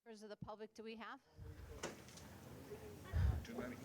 Members of the public do we have? Too many.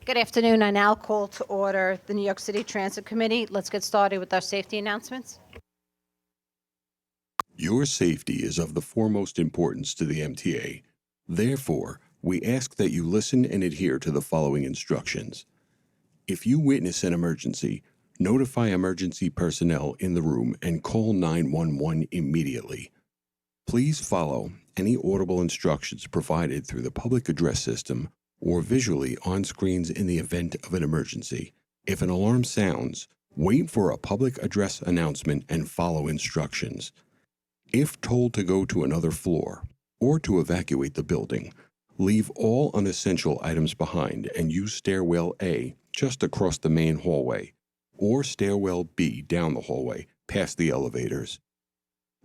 Good afternoon. I now call to order the New York City Transit Committee. Let's get started with our safety announcements. Your safety is of the foremost importance to the MTA. Therefore, we ask that you listen and adhere to the following instructions. If you witness an emergency, notify emergency personnel in the room and call 911 immediately. Please follow any audible instructions provided through the public address system or visually on screens in the event of an emergency. If an alarm sounds, wait for a public address announcement and follow instructions. If told to go to another floor or to evacuate the building, leave all unessential items behind and use stairwell A just across the main hallway or stairwell B down the hallway past the elevators.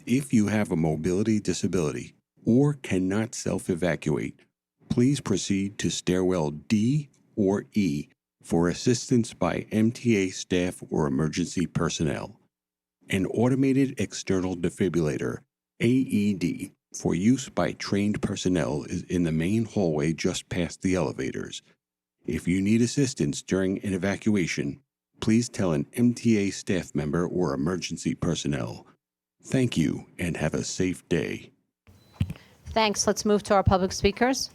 If you have a mobility disability or cannot self-evacuate, please proceed to stairwell D or E for assistance by MTA staff or emergency personnel. An automated external defibrillator, AED, for use by trained personnel is in the main hallway just past the elevators. If you need assistance during an evacuation, please tell an MTA staff member or emergency personnel. Thank you and have a safe day. Thanks. Let's move to our public speakers.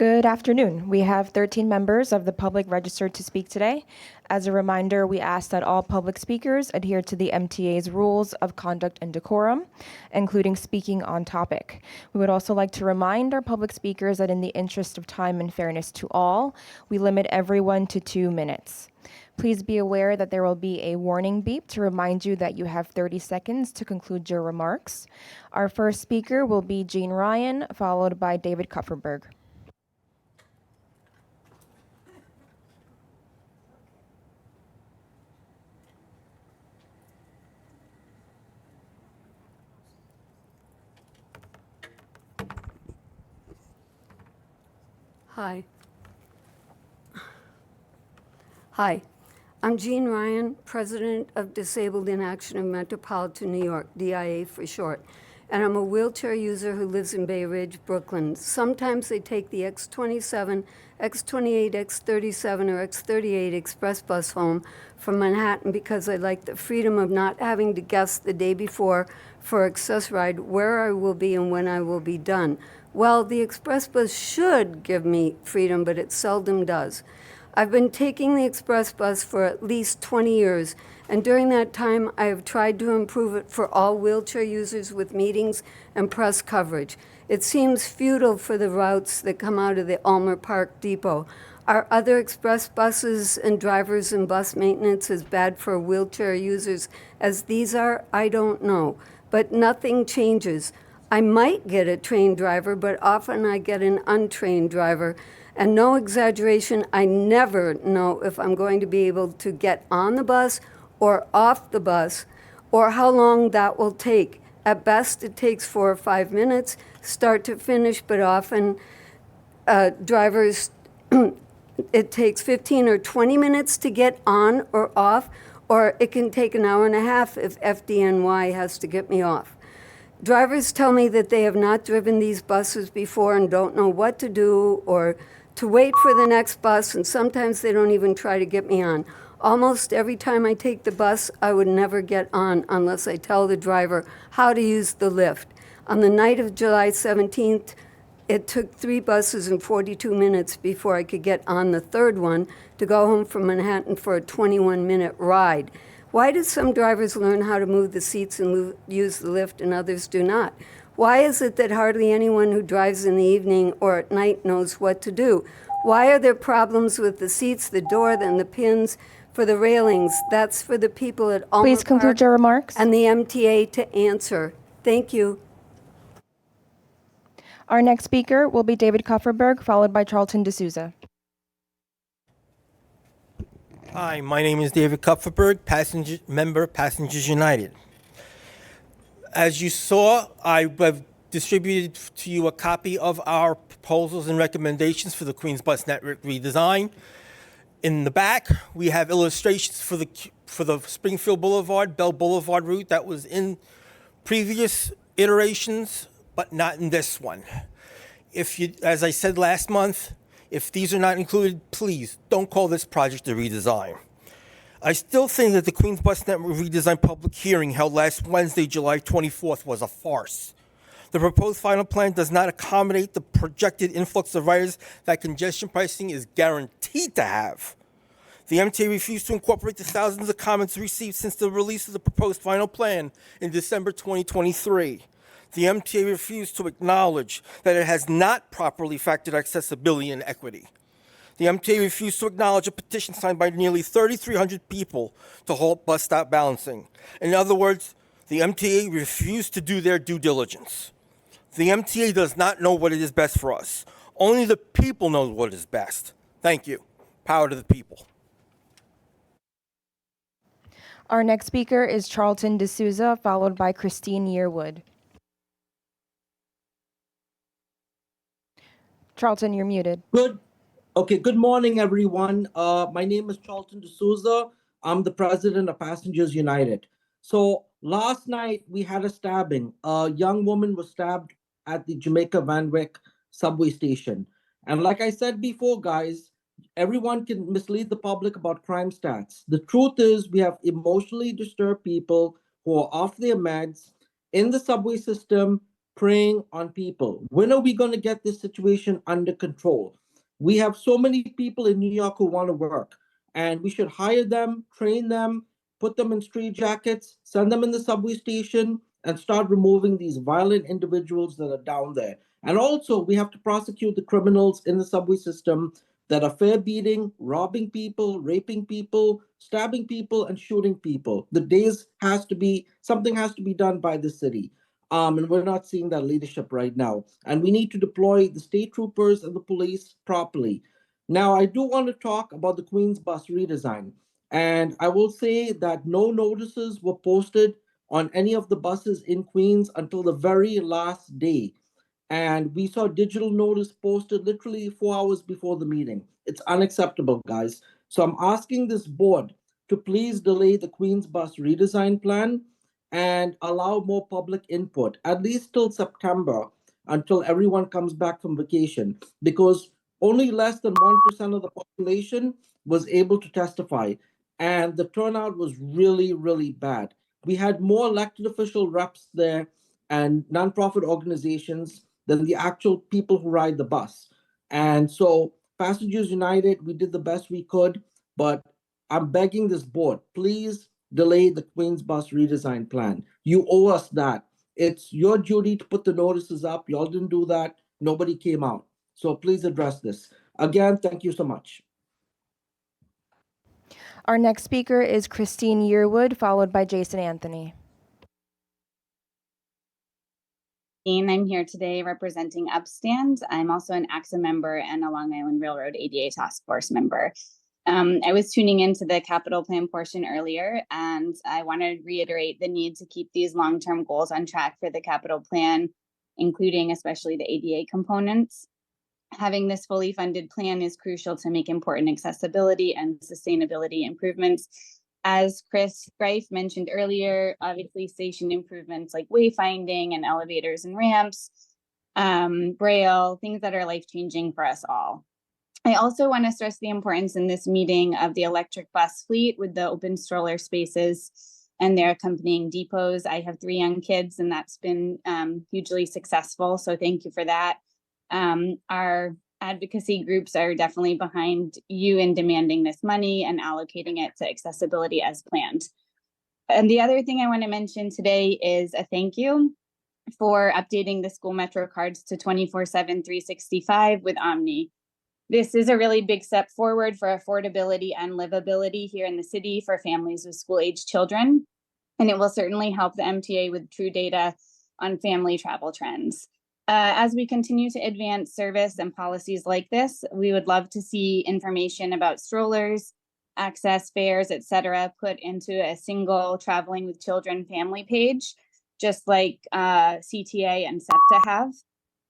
Good afternoon. We have 13 members of the public registered to speak today. As a reminder, we ask that all public speakers adhere to the MTA's rules of conduct and decorum, including speaking on topic. We would also like to remind our public speakers that in the interest of time and fairness to all, we limit everyone to 2 minutes. Please be aware that there will be a warning beep to remind you that you have 30 seconds to conclude your remarks. Our first speaker will be Jean Ryan, followed by David Kupferberg. Hi. Hi. I'm Jean Ryan, President of Disabled in Action of Metropolitan New York, DIA for short. And I'm a wheelchair user who lives in Bay Ridge, Brooklyn. Sometimes they take the X27, X28, X37, or X38 express bus home from Manhattan because I like the freedom of not having to guess the day before for Access Ride where I will be and when I will be done. Well, the express bus should give me freedom, but it seldom does. I've been taking the express bus for at least 20 years, and during that time, I have tried to improve it for all wheelchair users with meetings and press coverage. It seems futile for the routes that come out of the Ulmer Park Depot. Are other express buses and drivers and bus maintenance as bad for wheelchair users as these are? I don't know, but nothing changes. I might get a trained driver, but often I get an untrained driver. And no exaggeration, I never know if I'm going to be able to get on the bus or off the bus or how long that will take. At best, it takes 4 or 5 minutes, start to finish, but often drivers, it takes 15 or 20 minutes to get on or off, or it can take an hour and a half if FDNY has to get me off. Drivers tell me that they have not driven these buses before and don't know what to do or to wait for the next bus, and sometimes they don't even try to get me on. Almost every time I take the bus, I would never get on unless I tell the driver how to use the lift. On the night of July 17th, it took 3 buses and 42 minutes before I could get on the third one to go home from Manhattan for a 21-minute ride. Why do some drivers learn how to move the seats and use the lift and others do not? Why is it that hardly anyone who drives in the evening or at night knows what to do? Why are there problems with the seats, the door, and the pins for the railings? That's for the people at Ulmer Please conclude Park your remarks. and the MTA to answer. Thank you. Our next speaker will be David Kupferberg, followed by Charlton D'Souza. Hi, my name is David Kupferberg, member Passengers United. As you saw, I have distributed to you a copy of our proposals and recommendations for the Queens Bus Network redesign. In the back, we have illustrations for the Springfield Boulevard, Bell Boulevard route that was in previous iterations, but not in this one. As I said last month, if these are not included, please don't call this project a redesign. I still think that the Queens Bus Network redesign public hearing held last Wednesday, July 24th, was a farce. The proposed final plan does not accommodate the projected influx of riders that congestion pricing is guaranteed to have. The MTA refused to incorporate the thousands of comments received since the release of the proposed final plan in December 2023. The MTA refused to acknowledge that it has not properly factored accessibility and equity. The MTA refused to acknowledge a petition signed by nearly 3,300 people to halt bus stop balancing. In other words, the MTA refused to do their due diligence. The MTA does not know what it is best for us. Only the people know what is best. Thank you. Power to the people. Our next speaker is Charlton D'Souza, followed by Christine Yearwood. Charlton, you're muted. Good morning, everyone. My name is Charlton D'Souza. I'm the president of Passengers United. So last night we had a stabbing. A young woman was stabbed at the Jamaica Van Wyck subway station. And like I said before, guys, everyone can mislead the public about crime stats. The truth is we have emotionally disturbed people who are off their meds in the subway system, preying on people. When are we going to get this situation under control? We have so many people in New York who want to work, and we should hire them, train them, put them in straitjackets, send them in the subway station, and start removing these violent individuals that are down there. And also, we have to prosecute the criminals in the subway system that are fair beating, robbing people, raping people, stabbing people, and shooting people. Something has to be done by the city. And we're not seeing that leadership right now. And we need to deploy the state troopers and the police properly. Now, I do want to talk about the Queens bus redesign. And I will say that no notices were posted on any of the buses in Queens until the very last day. And we saw digital notice posted literally 4 hours before the meeting. It's unacceptable, guys. So I'm asking this board to please delay the Queens Bus redesign plan and allow more public input, at least till September, until everyone comes back from vacation, because only less than 1% of the population was able to testify. And the turnout was really, really bad. We had more elected official reps there and nonprofit organizations than the actual people who ride the bus. And so, Passengers United, we did the best we could, but I'm begging this board, please delay the Queens Bus redesign plan. You owe us that. It's your duty to put the notices up. Y'all didn't do that. Nobody came out. So please address this. Again, thank you so much. Our next speaker is Christine Yearwood, followed by Jason Anthony. I'm here today representing Upstand. I'm also an AXA member and a Long Island Railroad ADA Task Force member. I was tuning into the capital plan portion earlier, and I want to reiterate the need to keep these long-term goals on track for the capital plan, including especially the ADA components. Having this fully funded plan is crucial to make important accessibility and sustainability improvements. As Chris Greif mentioned earlier, obviously station improvements like wayfinding and elevators and ramps, braille, things that are life-changing for us all. I also want to stress the importance in this meeting of the electric bus fleet with the open stroller spaces and their accompanying depots. I have 3 young kids, and that's been hugely successful, so thank you for that. Our advocacy groups are definitely behind you in demanding this money and allocating it to accessibility as planned. And the other thing I want to mention today is a thank you for updating the school Metro cards to 24/7, 365 with Omni. This is a really big step forward for affordability and livability here in the city for families with school-age children, and it will certainly help the MTA with true data on family travel trends. As we continue to advance service and policies like this, we would love to see information about strollers, access fares, etc., put into a single traveling with children family page, just like CTA and SEPTA have.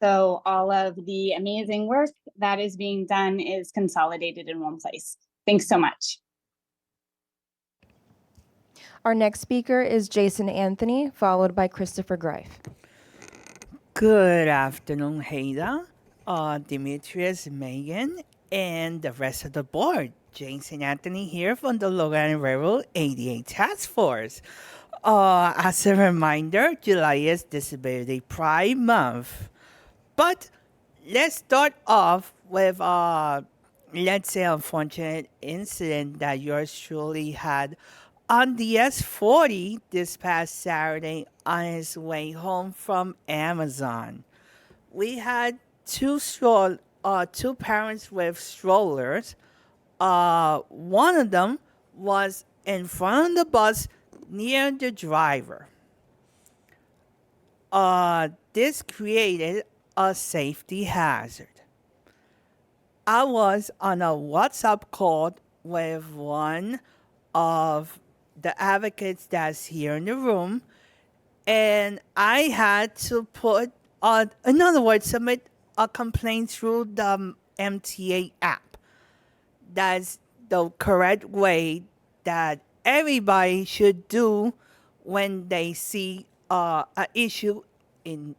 So all of the amazing work that is being done is consolidated in one place. Thanks so much. Our next speaker is Jason Anthony, followed by Christopher Greif. Good afternoon, Haida, Demetrius, Megan, and the rest of the board. Jason Anthony here from the Long Island Railroad ADA Task Force. As a reminder, July is Disability Pride Month. But let's start off with, let's say, unfortunate incident that yours truly had on the S40 this past Saturday on his way home from Amazon. We had two parents with strollers. One of them was in front of the bus near the driver. This created a safety hazard. I was on a WhatsApp call with one of the advocates that's here in the room, and I had to put, in other words, submit a complaint through the MTA app. That's the correct way that everybody should do when they see an issue in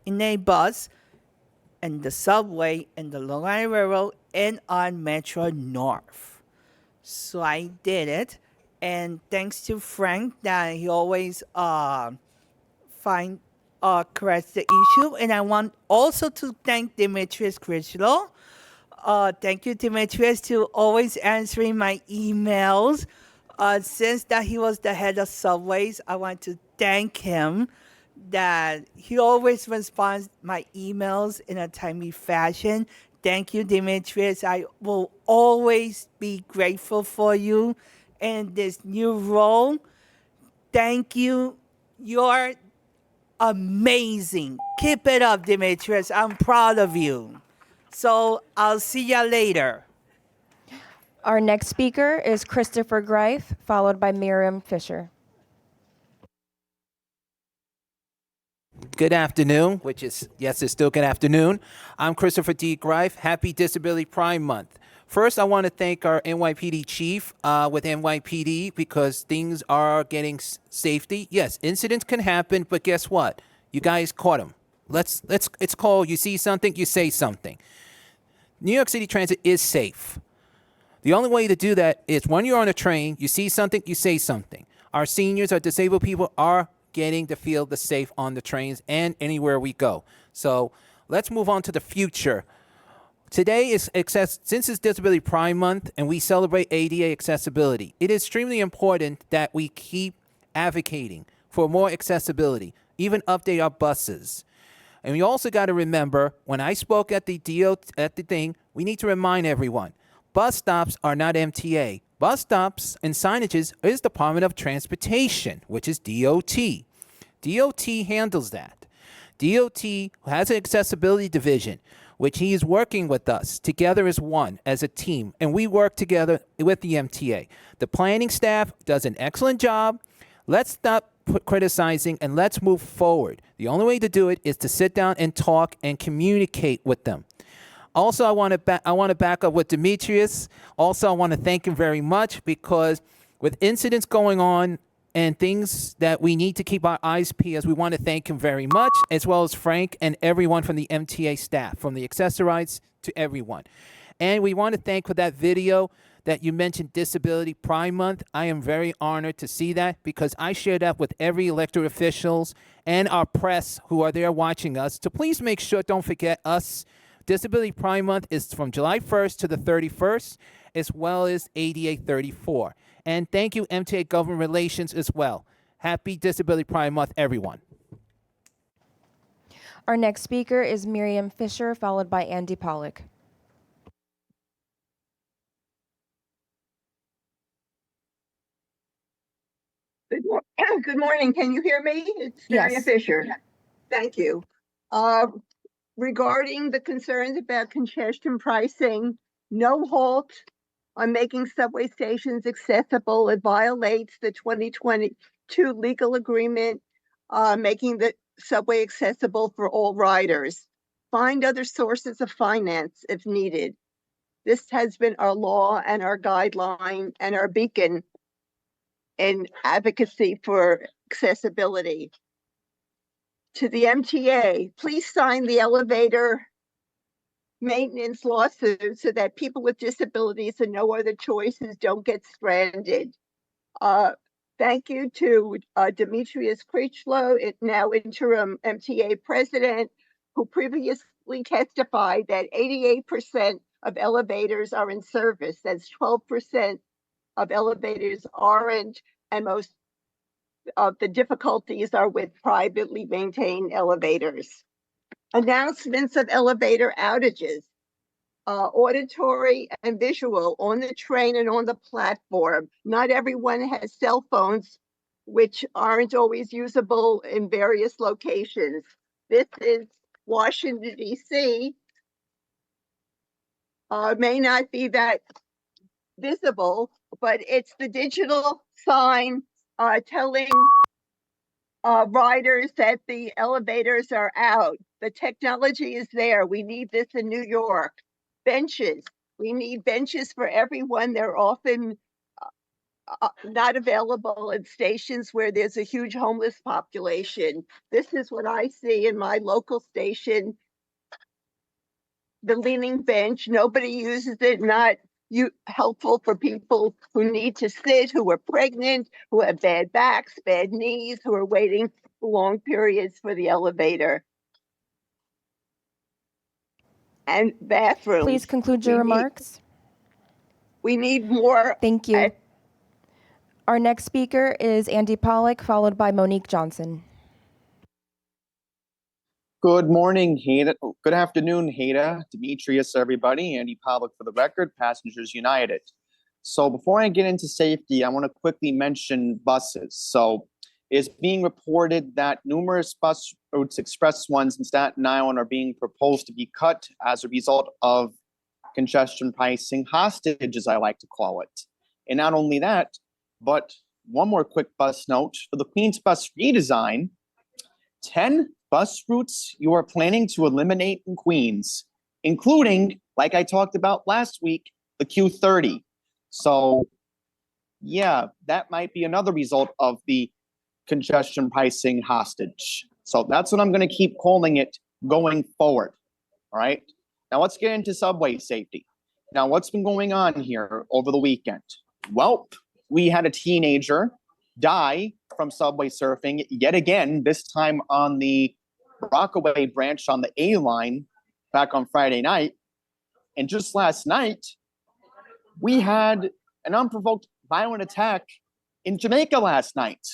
a bus, in the subway, in the Long Island Railroad, and on Metro North. So I did it, and thanks to Frank that he always corrects the issue. And I want also to thank Demetrius Critchlow. Thank you, Demetrius, to always answering my emails. Since that he was the head of subways, I want to thank him that he always responds my emails in a timely fashion. Thank you, Demetrius. I will always be grateful for you in this new role. Thank you. You're amazing. Keep it up, Demetrius. I'm proud of you. So I'll see ya later. Our next speaker is Christopher Greif, followed by Miriam Fisher. Good afternoon, which is, yes, it's still good afternoon. I'm Christopher D. Greif. Happy Disability Pride Month. First, I want to thank our NYPD chief with NYPD because things are getting safety. Yes, incidents can happen, but guess what? You guys caught them. It's called, you see something, you say something. New York City Transit is safe. The only way to do that is when you're on a train, you see something, you say something. Our seniors, our disabled people are getting to feel the safe on the trains and anywhere we go. So let's move on to the future. Today is since it's Disability Pride Month and we celebrate ADA accessibility, it is extremely important that we keep advocating for more accessibility, even update our buses. And we also got to remember, when I spoke at the thing, we need to remind everyone, bus stops are not MTA. Bus stops and signages is Department of Transportation, which is DOT. DOT handles that. DOT has an accessibility division, which he is working with us together as one, as a team, and we work together with the MTA. The planning staff does an excellent job. Let's stop criticizing and let's move forward. The only way to do it is to sit down and talk and communicate with them. Also, I want to back up with Demetrius. Also, I want to thank him very much because with incidents going on and things that we need to keep our eyes peeled, we want to thank him very much, as well as Frank and everyone from the MTA staff, from the accessorites to everyone. And we want to thank for that video that you mentioned, Disability Pride Month. I am very honored to see that because I share that with every elected officials and our press who are there watching us. So please make sure, don't forget us. Disability Pride Month is from July 1st to the 31st, as well as ADA 34. And thank you, MTA Government Relations, as well. Happy Disability Pride Month, everyone. Our next speaker is Miriam Fisher, followed by Andy Pollock. Good morning. Can you hear me? It's Maria Yes. Fisher. Thank you. Regarding the concerns about congestion pricing, no halt on making subway stations accessible. It violates the 2022 legal agreement, making the subway accessible for all riders. Find other sources of finance if needed. This has been our law and our guideline and our beacon in advocacy for accessibility. To the MTA, please sign the elevator maintenance lawsuit so that people with disabilities and no other choices don't get stranded. Thank you to Demetrius Critchlow, now interim MTA president, who previously testified that 88% of elevators are in service. That's 12% of elevators aren't, and most of the difficulties are with privately maintained elevators. Announcements of elevator outages, auditory and visual on the train and on the platform. Not everyone has cell phones, which aren't always usable in various locations. This is Washington, D.C. May not be that visible, but it's the digital sign telling riders that the elevators are out. The technology is there. We need this in New York. Benches. We need benches for everyone. They're often not available at stations where there's a huge homeless population. This is what I see in my local station. The leaning bench, nobody uses it, not helpful for people who need to sit, who are pregnant, who have bad backs, bad knees, who are waiting for long periods for the elevator. And bathrooms. Please conclude your remarks. We need more. Thank you. Our next speaker is Andy Pollock, followed by Monique Johnson. Good morning, Hada. Good afternoon, Hada, Demetrius, everybody. Andy Pollock for the record, Passengers United. So before I get into safety, I want to quickly mention buses. So it's being reported that numerous bus routes, express ones in Staten Island, are being proposed to be cut as a result of congestion pricing hostage, as I like to call it. And not only that, but one more quick bus note. For the Queens Bus redesign, 10 bus routes you are planning to eliminate in Queens, including, like I talked about last week, the Q30. So, yeah, that might be another result of the congestion pricing hostage. So that's what I'm going to keep calling it going forward. All right. Now let's get into subway safety. Now, what's been going on here over the weekend? Well, we had a teenager die from subway surfing yet again, this time on the Rockaway branch on the A line back on Friday night. And just last night, we had an unprovoked violent attack in Jamaica last night.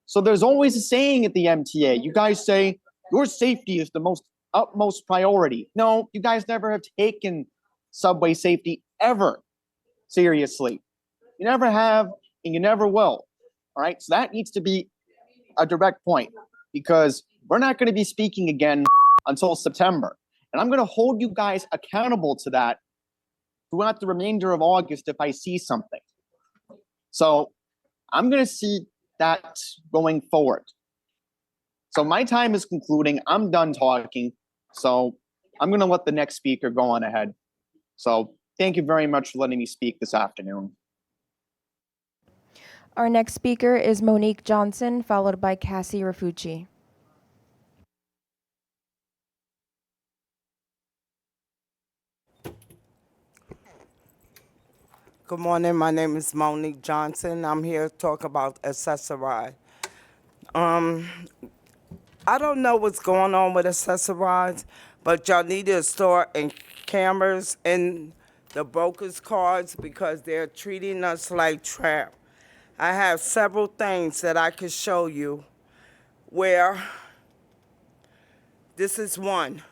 So there's always a saying at the MTA. You guys say your safety is the utmost priority. No, you guys never have taken subway safety ever seriously. You never have, and you never will. All right. So that needs to be a direct point, because we're not going to be speaking again until September. And I'm going to hold you guys accountable to that throughout the remainder of August if I see something. So I'm going to see that going forward. So my time is concluding. I'm done talking. So I'm going to let the next speaker go on ahead. So thank you very much for letting me speak this afternoon. Our next speaker is Monique Johnson, followed by Cassie Rafucci. Good morning. My name is Monique Johnson. I'm here to talk about Accessorize. I don't know what's going on with Accessorize, but y'all need to start in cameras in the brokers' cards because they're treating us like trap. I have several things that I could show you where this is one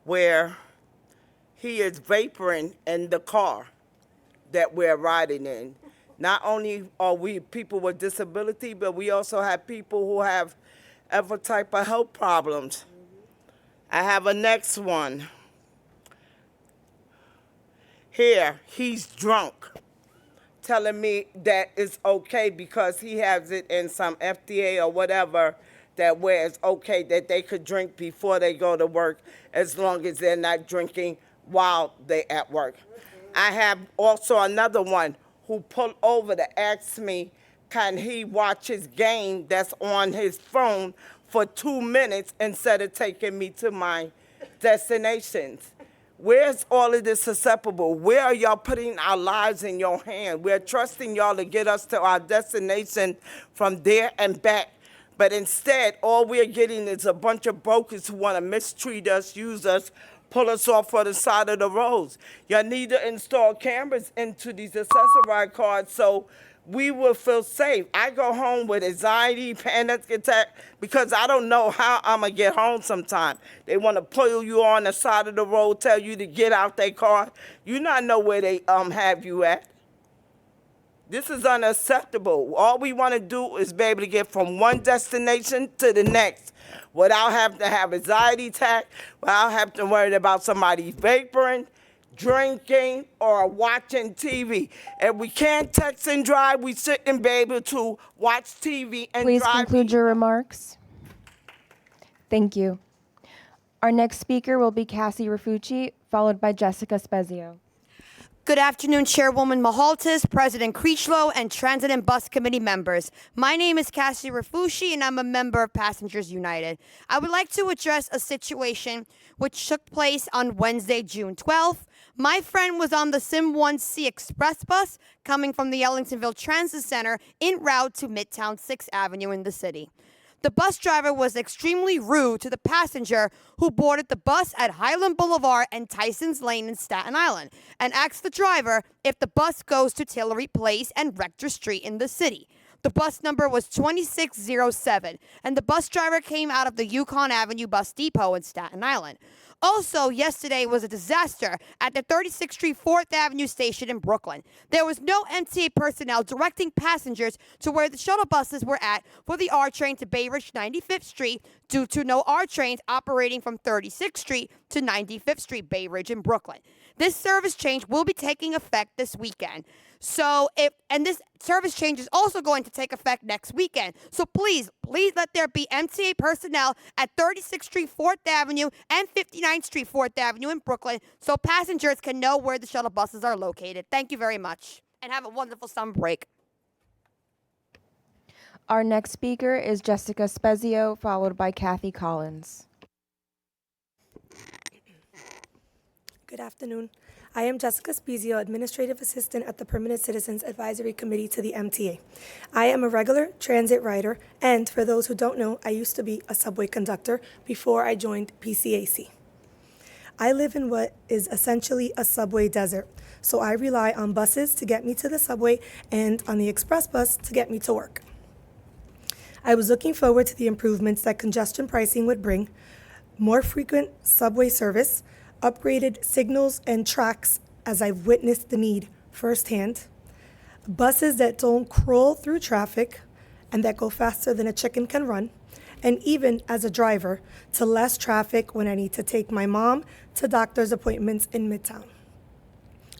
where he is vaporing in the car that we're riding in. Not only are we people with disability, but we also have people who have every type of health problems. I have a next one. Here, he's drunk, telling me that it's okay because he has it in some FDA or whatever, that where it's okay that they could drink before they go to work as long as they're not drinking while they're at work. I have also another one who pulled over to ask me, can he watch his game that's on his phone for 2 minutes instead of taking me to my destinations? Where's all of this acceptable? Where are y'all putting our lives in your hand? We're trusting y'all to get us to our destination from there and back. But instead, all we're getting is a bunch of brokers who want to mistreat us, use us, pull us off for the side of the roads. Y'all need to install cameras into these Accessorize cards so we will feel safe. I go home with anxiety, panic attack, because I don't know how I'm going to get home sometime. They want to pull you on the side of the road, tell you to get out their car. You not know where they have you at. This is unacceptable. All we want to do is be able to get from one destination to the next without having to have anxiety attack, without having to worry about somebody vaporing, drinking, or watching TV. If we can't text and drive, we shouldn't be able to watch TV and Please drive. conclude your remarks. Thank you. Our next speaker will be Cassie Rafucci, followed by Jessica Spezio. Good afternoon, Chairwoman Mahaltis, President Creechlow, and Transit and Bus Committee members. My name is Cassie Rafucci, and I'm a member of Passengers United. I would like to address a situation which took place on Wednesday, June 12th. My friend was on the Sim 1C Express bus coming from the Ellingtonville Transit Center en route to Midtown 6th Avenue in the city. The bus driver was extremely rude to the passenger who boarded the bus at Highland Boulevard and Tyson's Lane in Staten Island and asked the driver if the bus goes to Tillery Place and Rector Street in the city. The bus number was 2607, and the bus driver came out of the Yukon Avenue Bus Depot in Staten Island. Also, yesterday was a disaster at the 36th Street 4th Avenue station in Brooklyn. There was no MTA personnel directing passengers to where the shuttle buses were at for the R train to Bay Ridge 95th Street due to no R trains operating from 36th Street to 95th Street Bay Ridge in Brooklyn. This service change will be taking effect this weekend. So this service change is also going to take effect next weekend. So please let there be MTA personnel at 36th Street, 4th Avenue, and 59th Street, 4th Avenue in Brooklyn, so passengers can know where the shuttle buses are located. Thank you very much, and have a wonderful summer break. Our next speaker is Jessica Spezio, followed by Kathy Collins. Good afternoon. I am Jessica Spezio, Administrative Assistant at the Permanent Citizens Advisory Committee to the MTA. I am a regular transit rider, and for those who don't know, I used to be a subway conductor before I joined PCAC. I live in what is essentially a subway desert, so I rely on buses to get me to the subway and on the express bus to get me to work. I was looking forward to the improvements that congestion pricing would bring, more frequent subway service, upgraded signals and tracks, as I've witnessed the need firsthand, buses that don't crawl through traffic and that go faster than a chicken can run, and even as a driver, to less traffic when I need to take my mom to doctor's appointments in Midtown.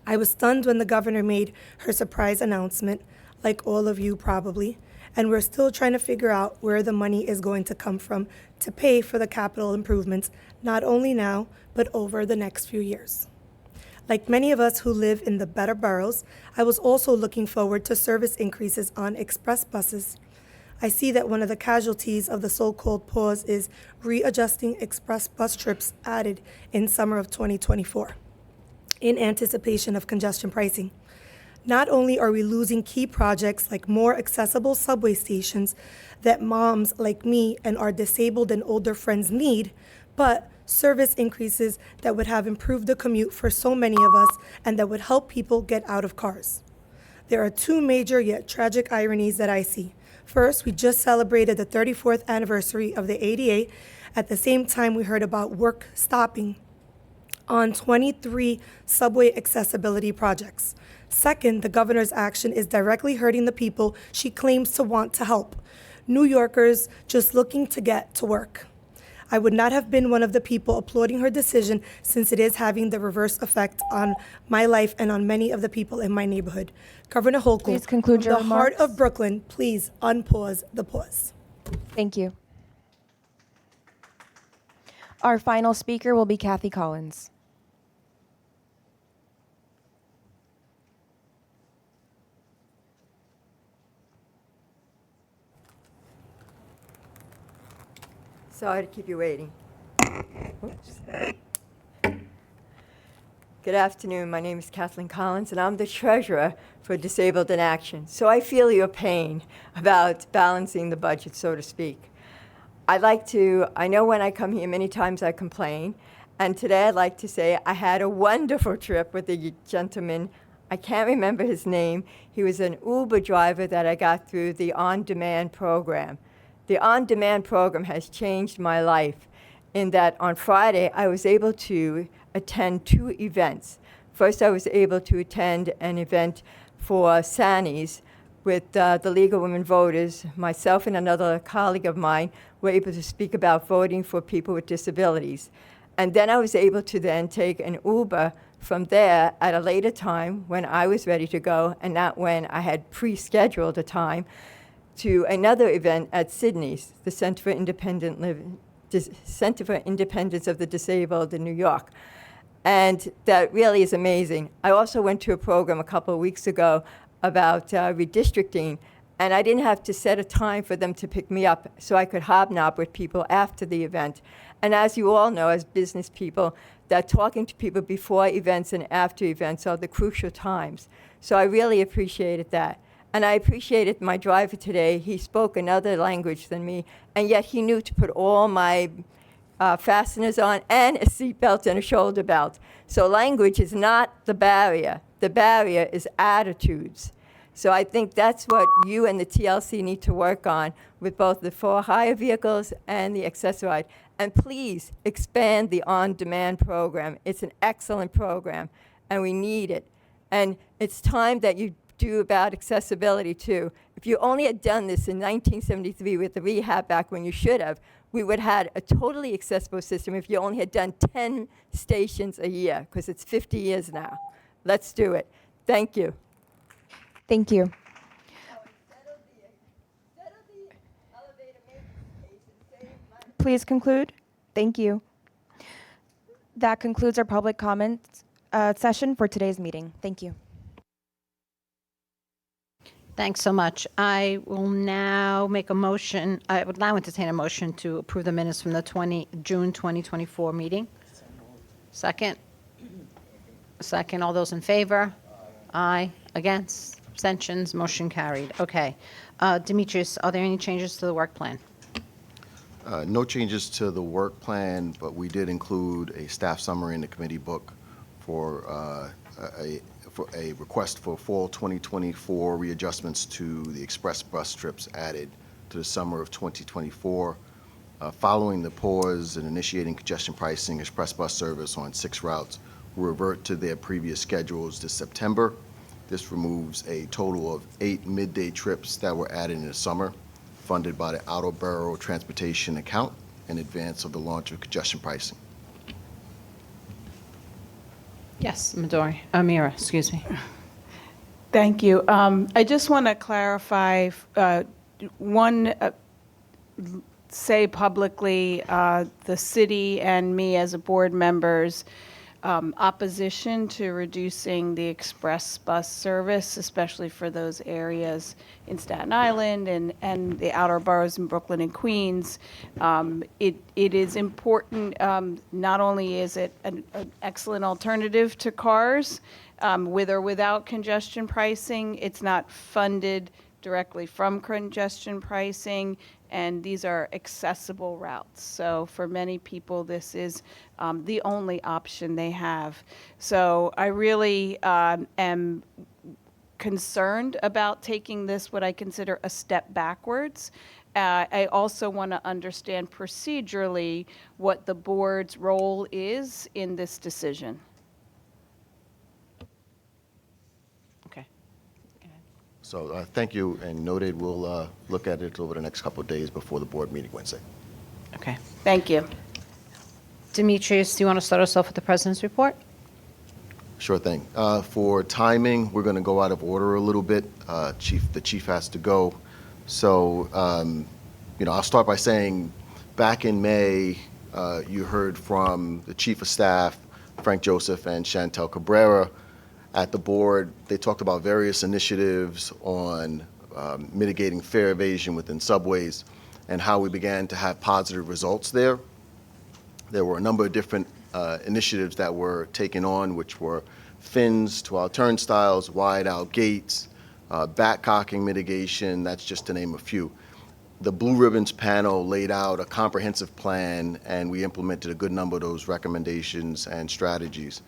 I was stunned when the governor made her surprise announcement, like all of you probably, and we're still trying to figure out where the money is going to come from to pay for the capital improvements, not only now, but over the next few years. Like many of us who live in the better boroughs, I was also looking forward to service increases on express buses. I see that one of the casualties of the so-called pause is readjusting express bus trips added in summer of 2024 in anticipation of congestion pricing. Not only are we losing key projects like more accessible subway stations that moms like me and our disabled and older friends need, but service increases that would have improved the commute for so many of us and that would help people get out of cars. There are two major yet tragic ironies that I see. First, we just celebrated the 34th anniversary of the ADA. At the same time, we heard about work stopping on 23 subway accessibility projects. Second, the governor's action is directly hurting the people she claims to want to help, New Yorkers just looking to get to work. I would not have been one of the people applauding her decision, since it is having the reverse effect on my life and on many of the people in my neighborhood. Governor Hochul, Please conclude your from the heart remarks. of Brooklyn, please unpause the pause. Thank you. Our final speaker will be Kathy Collins. Sorry to keep you waiting. Oops. Good afternoon. My name is Kathleen Collins, and I'm the treasurer for Disabled in Action. So I feel your pain about balancing the budget, so to speak. I know when I come here, many times I complain, and today I'd like to say I had a wonderful trip with a gentleman. I can't remember his name. He was an Uber driver that I got through the on-demand program. The on-demand program has changed my life in that on Friday I was able to attend two events. First, I was able to attend an event for SANIs with the League of Women Voters. Myself and another colleague of mine were able to speak about voting for people with disabilities. And then I was able to then take an Uber from there at a later time when I was ready to go, and not when I had pre-scheduled a time, to another event at Sydney's, the Center for Independent Living, Center for Independence of the Disabled in New York. And that really is amazing. I also went to a program a couple of weeks ago about redistricting, and I didn't have to set a time for them to pick me up, so I could hobnob with people after the event. And as you all know, as business people, that talking to people before events and after events are the crucial times. So I really appreciated that. And I appreciated my driver today. He spoke another language than me, and yet he knew to put all my fasteners on and a seatbelt and a shoulder belt. So language is not the barrier. The barrier is attitudes. So I think that's what you and the TLC need to work on with both the for-hire vehicles and the accessoride. And please expand the on-demand program. It's an excellent program, and we need it. And it's time that you do about accessibility too. If you only had done this in 1973 with the Rehab Act when you should have, we would have had a totally accessible system if you only had done 10 stations a year, because it's 50 years now. Let's do it. Thank you. Thank you. Please conclude. Thank you. That concludes our public comment session for today's meeting. Thank you. Thanks so much. I will now make a motion, I would now entertain a motion to approve the minutes from the June 2024 meeting. Second? Second, all those in favor? Aye. Against? Abstentions? Motion carried. Okay. Demetrius, are there any changes to the work plan? No changes to the work plan, but we did include a staff summary in the committee book for a request for fall 2024 readjustments to the express bus trips added to the summer of 2024. Following the pause and initiating congestion pricing, express bus service on 6 routes will revert to their previous schedules this September. This removes a total of 8 midday trips that were added in the summer, funded by the Outer Borough Transportation Account in advance of the launch of congestion pricing. Yes, Amira, excuse me. Thank you. I just want to clarify, say publicly, the city and me as a board members, opposition to reducing the express bus service, especially for those areas in Staten Island and the outer boroughs in Brooklyn and Queens. It is important, not only is it an excellent alternative to cars, with or without congestion pricing, it's not funded directly from congestion pricing, and these are accessible routes. So for many people, this is the only option they have. So I really am concerned about taking this, what I consider a step backwards. I also want to understand procedurally what the board's role is in this decision. So thank you, and noted. We'll look at it over the next couple of days before the board meeting Wednesday. Okay. Thank you. Demetrius, do you want to start us off with the president's report? Sure thing. For timing, we're going to go out of order a little bit. The chief has to go. So, I'll start by saying back in May, you heard from the chief of staff, Frank Joseph, and Chantel Cabrera. At the board, they talked about various initiatives on mitigating fare evasion within subways and how we began to have positive results there. There were a number of different initiatives that were taken on, which were fins to our turnstiles, wide out gates, backcocking mitigation, that's just to name a few. The Blue Ribbons panel laid out a comprehensive plan, and we implemented a good number of those recommendations and strategies.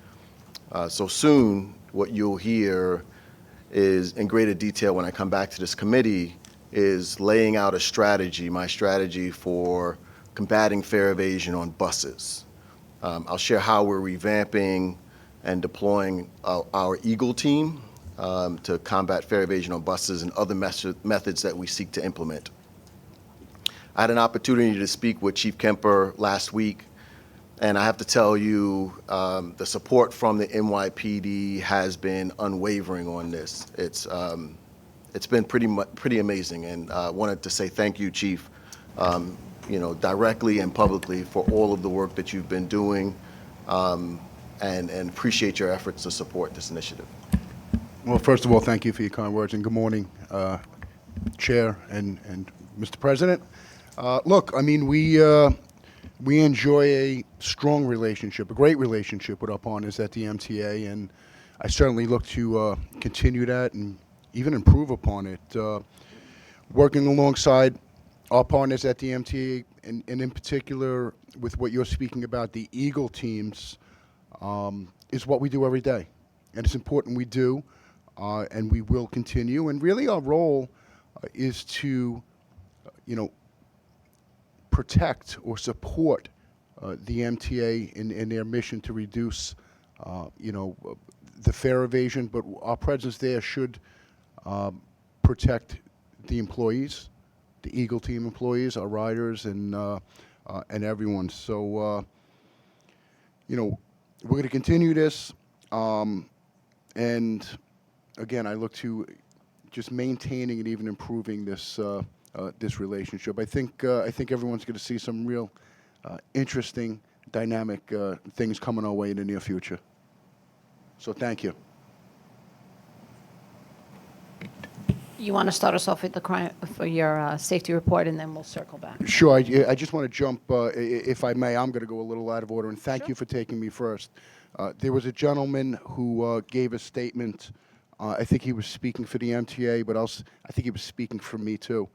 So soon, what you'll hear is, in greater detail when I come back to this committee, is laying out a strategy, my strategy for combating fare evasion on buses. I'll share how we're revamping and deploying our Eagle team to combat fare evasion on buses and other methods that we seek to implement. I had an opportunity to speak with Chief Kemper last week, and I have to tell you, the support from the NYPD has been unwavering on this. It's been pretty amazing, and I wanted to say thank you, Chief, directly and publicly for all of the work that you've been doing, and appreciate your efforts to support this initiative. Well, first of all, thank you for your kind words, and good morning, Chair and Mr. President. Look, I mean, we enjoy a strong relationship, a great relationship with our partners at the MTA, and I certainly look to continue that and even improve upon it. Working alongside our partners at the MTA, and in particular with what you're speaking about, the Eagle teams, is what we do every day. And it's important we do, and we will continue. And really our role is to, protect or support the MTA in their mission to reduce, the fare evasion, but our presence there should protect the employees, the Eagle team employees, our riders, and and everyone. So, we're going to continue this. And again, I look to just maintaining and even improving this this relationship. I think everyone's going to see some real interesting, dynamic things coming our way in the near future. So thank you. You want to start us off with the crime for your safety report, and then we'll circle back. Sure. I just want to jump, if I may. I'm going to go a little out of order, and thank you for taking me first. There was a gentleman who gave a statement. I think he was speaking for the MTA, but I think he was speaking for me too,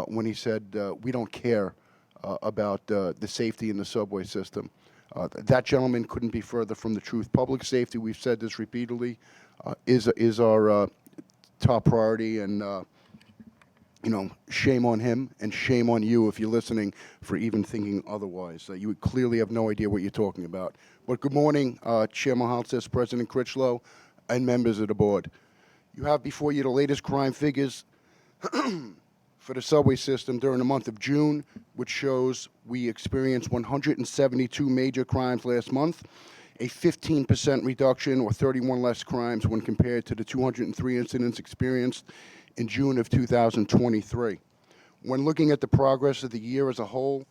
when he said we don't care about the safety in the subway system. That gentleman couldn't be further from the truth. Public safety, we've said this repeatedly, is our top priority, and shame on him and shame on you if you're listening for even thinking otherwise. You clearly have no idea what you're talking about. But good morning, Chair Mahaltis, President Critchlow, and members of the board. You have before you the latest crime figures for the subway system during the month of June, which shows we experienced 172 major crimes last month, a 15% reduction or 31 less crimes when compared to the 203 incidents experienced in June of 2023. When looking at the progress of the year as a whole,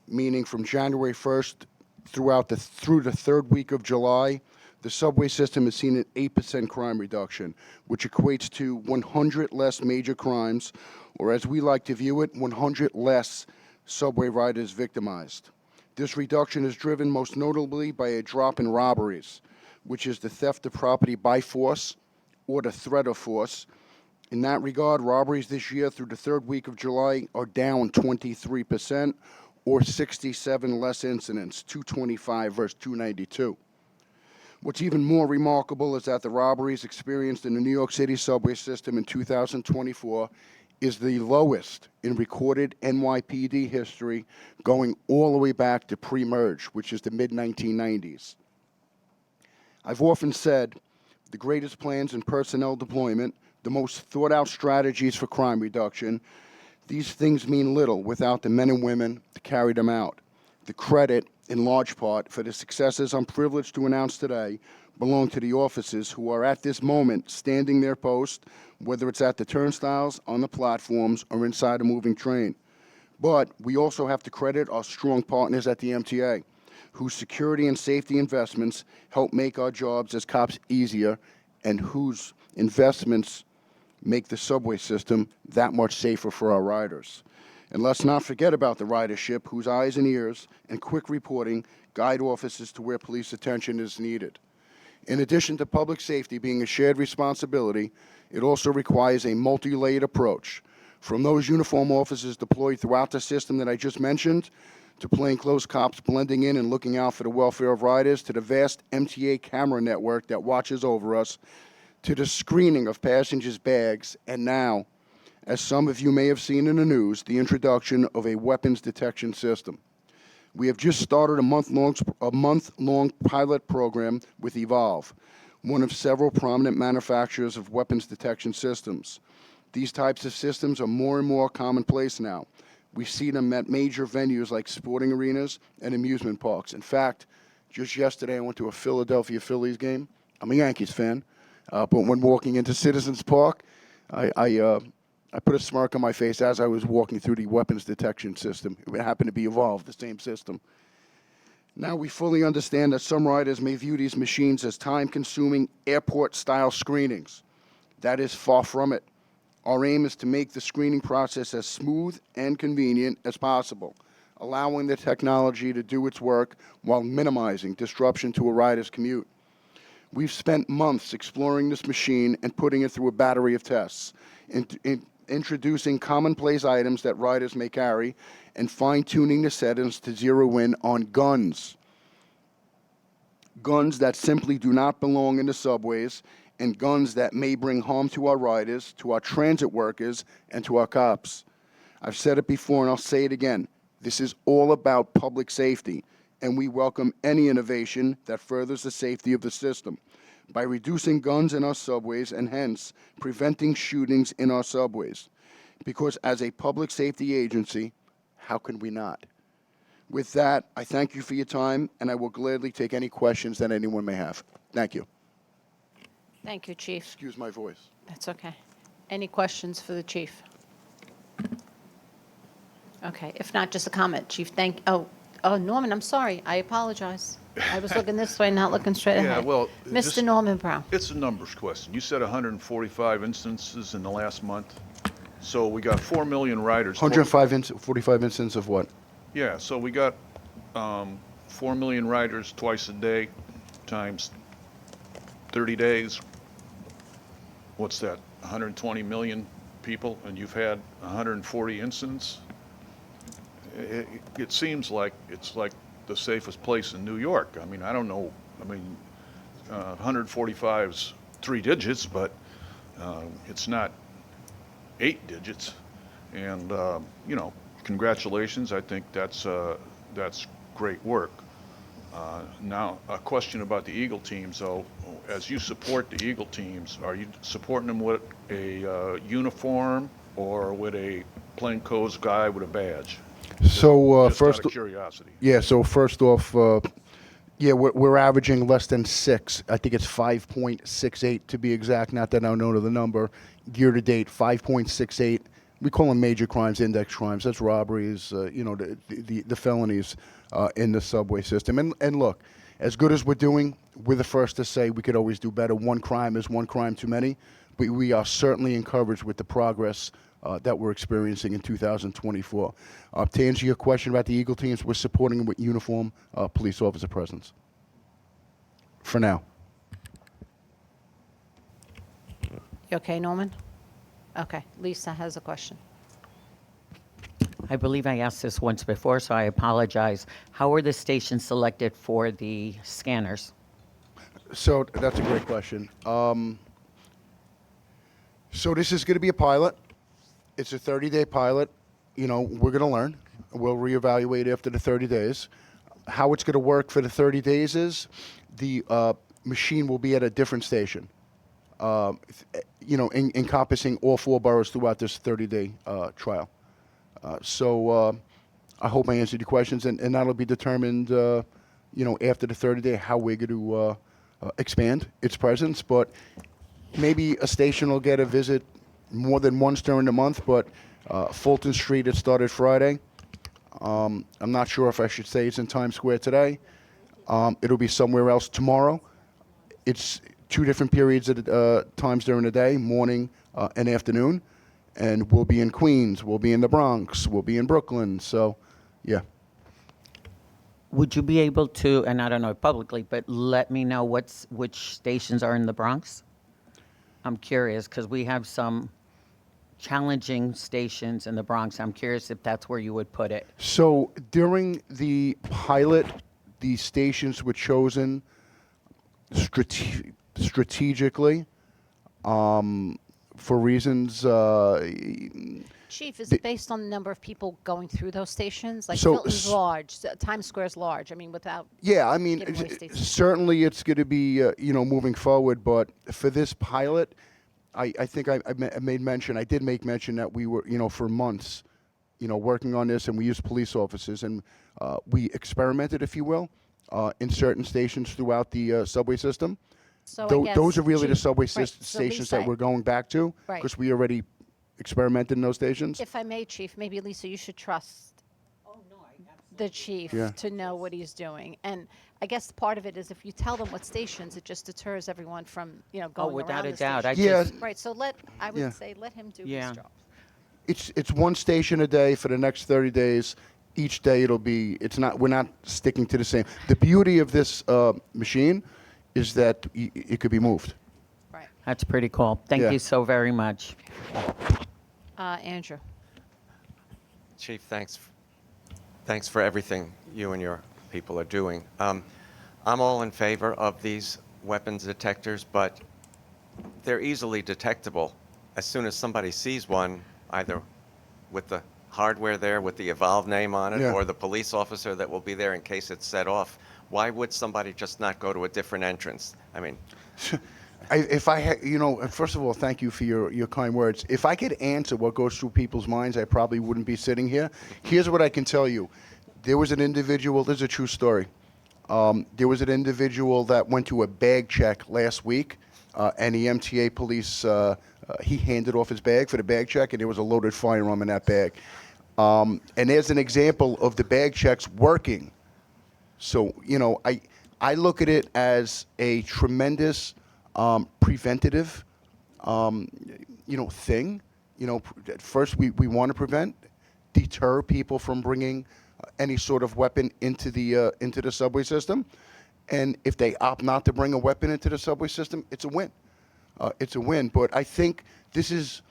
meaning from January 1st through the third week of July, the subway system has seen an 8% crime reduction, which equates to 100 less major crimes, or as we like to view it, 100 less subway riders victimized. This reduction is driven most notably by a drop in robberies, which is the theft of property by force or the threat of force. In that regard, robberies this year through the third week of July are down 23%, or 67 less incidents, 225 versus 292. What's even more remarkable is that the robberies experienced in the New York City subway system in 2024 is the lowest in recorded NYPD history, going all the way back to pre-merge, which is the mid-1990s. I've often said the greatest plans in personnel deployment, the most thought-out strategies for crime reduction, these things mean little without the men and women to carry them out. The credit, in large part, for the successes I'm privileged to announce today belong to the officers who are at this moment standing their post, whether it's at the turnstiles, on the platforms, or inside a moving train. But we also have to credit our strong partners at the MTA, whose security and safety investments help make our jobs as cops easier, and whose investments make the subway system that much safer for our riders. And let's not forget about the ridership, whose eyes and ears and quick reporting guide officers to where police attention is needed. In addition to public safety being a shared responsibility, it also requires a multi-layered approach, from those uniform officers deployed throughout the system that I just mentioned, to plainclothes cops blending in and looking out for the welfare of riders, to the vast MTA camera network that watches over us, to the screening of passengers' bags, and now, as some of you may have seen in the news, the introduction of a weapons detection system. We have just started a month-long pilot program with Evolve, one of several prominent manufacturers of weapons detection systems. These types of systems are more and more commonplace now. We see them at major venues like sporting arenas and amusement parks. In fact, just yesterday I went to a Philadelphia Phillies game. I'm a Yankees fan, but when walking into Citizens Park, I put a smirk on my face as I was walking through the weapons detection system. It happened to be Evolve, the same system. Now we fully understand that some riders may view these machines as time-consuming airport-style screenings. That is far from it. Our aim is to make the screening process as smooth and convenient as possible, allowing the technology to do its work while minimizing disruption to a rider's commute. We've spent months exploring this machine and putting it through a battery of tests, introducing commonplace items that riders may carry, and fine-tuning the settings to zero in on guns. Guns that simply do not belong in the subways, and guns that may bring harm to our riders, to our transit workers, and to our cops. I've said it before and I'll say it again. This is all about public safety, and we welcome any innovation that furthers the safety of the system by reducing guns in our subways and hence preventing shootings in our subways. Because as a public safety agency, how can we not? With that, I thank you for your time, and I will gladly take any questions that anyone may have. Thank you. Thank you, Chief. Excuse my voice. That's okay. Any questions for the chief? Okay, if not, just a comment. Chief, Norman, I'm sorry. I apologize. I was looking this way, not looking straight Yeah, ahead. well, Mr. just- Norman Brown. It's a numbers question. You said 145 instances in the last month. So we got 4 million riders. 145 instances of what? Yeah, so we got 4 million riders twice a day times 30 days. What's that? 120 million people, and you've had 140 incidents? It seems like it's like the safest place in New York. I mean, I don't know. I mean, 145's 3 digits, but it's not 8 digits. And, you know, congratulations. I think that's great work. Now, a question about the Eagle teams, though. As you support the Eagle teams, are you supporting them with a uniform or with a plainclothes guy with a badge? So Just first, out of curiosity. Yeah. So first off, yeah, we're averaging less than 6. I think it's 5.68 to be exact. Not that I know the number. Year to date, 5.68. We call them major crimes, index crimes. That's robberies. You know, the felonies in the subway system. And look, as good as we're doing, we're the first to say we could always do better. One crime is one crime too many. But we are certainly encouraged with the progress that we're experiencing in 2024. To answer your question about the Eagle teams, we're supporting them with uniform police officer presence. For now. You okay, Norman? Okay. Lisa has a question. I believe I asked this once before, so I apologize. How are the stations selected for the scanners? So that's a great question. So this is going to be a pilot. It's a 30-day pilot. You know, we're going to learn. We'll reevaluate after the 30 days. How it's going to work for the 30 days is the machine will be at a different station, you know, encompassing all 4 boroughs throughout this 30-day trial. So I hope I answered your questions, and that'll be determined, you know, after the 30-day how we're going to expand its presence. But maybe a station will get a visit more than once during the month, but Fulton Street, it started Friday. I'm not sure if I should say it's in Times Square today. It'll be somewhere else tomorrow. It's 2 different periods at times during the day, morning and afternoon. And we'll be in Queens, we'll be in the Bronx, we'll be in Brooklyn. So, yeah. Would you be able to, and I don't know publicly, but let me know which stations are in the Bronx? I'm curious because we have some challenging stations in the Bronx. I'm curious if that's where you would put it. So during the pilot, the stations were chosen strategically for reasons. Chief, is it based on the number of people going through those stations? Like So Fulton's large, Times Square's large. I mean, without. Yeah, I mean, giving away stations. certainly it's going to be, you know, moving forward. But for this pilot, I think I made mention, I did make mention that we were, you know, for months, you know, working on this, and we used police officers, and we experimented, if you will, in certain stations throughout the subway system. So I guess, those are really the Chief, subway right, so stations Lisa, that we're going back to, Right. because we already experimented in those stations. If I may, Chief, maybe Lisa, you should trust the chief Yeah. to know what he's doing. And I guess part of it is if you tell them what stations, it just deters everyone from, you know, going without around a the doubt. I station. just- Right. So I would Yeah. say let him do Yeah. his job. It's one station a day for the next 30 days. Each day it'll be. It's not. We're not sticking to the same. The beauty of this machine is that it could be moved. Right. That's pretty cool. Thank Yeah. you so very much. Andrew. Chief, thanks for everything you and your people are doing. I'm all in favor of these weapons detectors, but they're easily detectable as soon as somebody sees one, either with the hardware there with the Evolve name on it, Yeah. or the police officer that will be there in case it's set off. Why would somebody just not go to a different entrance? I mean, If I had, you know, first of all, thank you for your kind words. If I could answer what goes through people's minds, I probably wouldn't be sitting here. Here's what I can tell you. There was an individual, this is a true story. There was an individual that went to a bag check last week, and the MTA police, he handed off his bag for the bag check, and there was a loaded firearm in that bag. And there's an example of the bag checks working. So, I look at it as a tremendous preventative, thing. At first we want to prevent, deter people from bringing any sort of weapon into the subway system. And if they opt not to bring a weapon into the subway system, it's a win. It's a win. But I think this is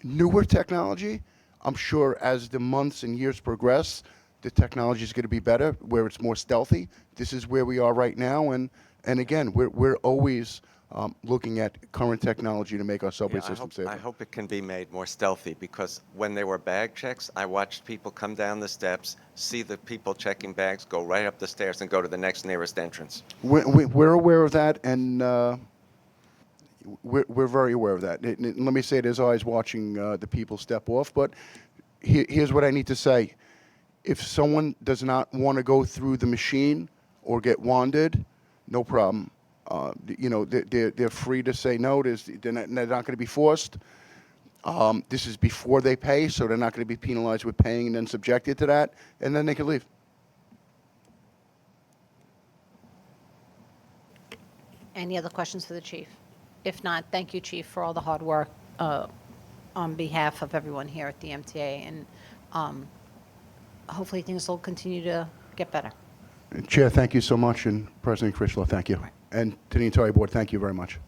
newer technology. I'm sure as the months and years progress, the technology is going to be better, where it's more stealthy. This is where we are right now, and again, we're always looking at current technology to make our subway system safer. I hope it can be made more stealthy, because when there were bag checks, I watched people come down the steps, see the people checking bags, go right up the stairs and go to the next nearest entrance. We're aware of that, and we're very aware of that. Let me say, there's eyes watching the people step off, but here's what I need to say. If someone does not want to go through the machine or get wanded, no problem. They're free to say no. They're not going to be forced. This is before they pay, so they're not going to be penalized with paying and then subjected to that, and then they can leave. Any other questions for the chief? If not, thank you, chief, for all the hard work on behalf of everyone here at the MTA, and hopefully things will continue to get better. Chair, thank you so much, and President Critchlow, thank you. And to the entire board, thank you very much.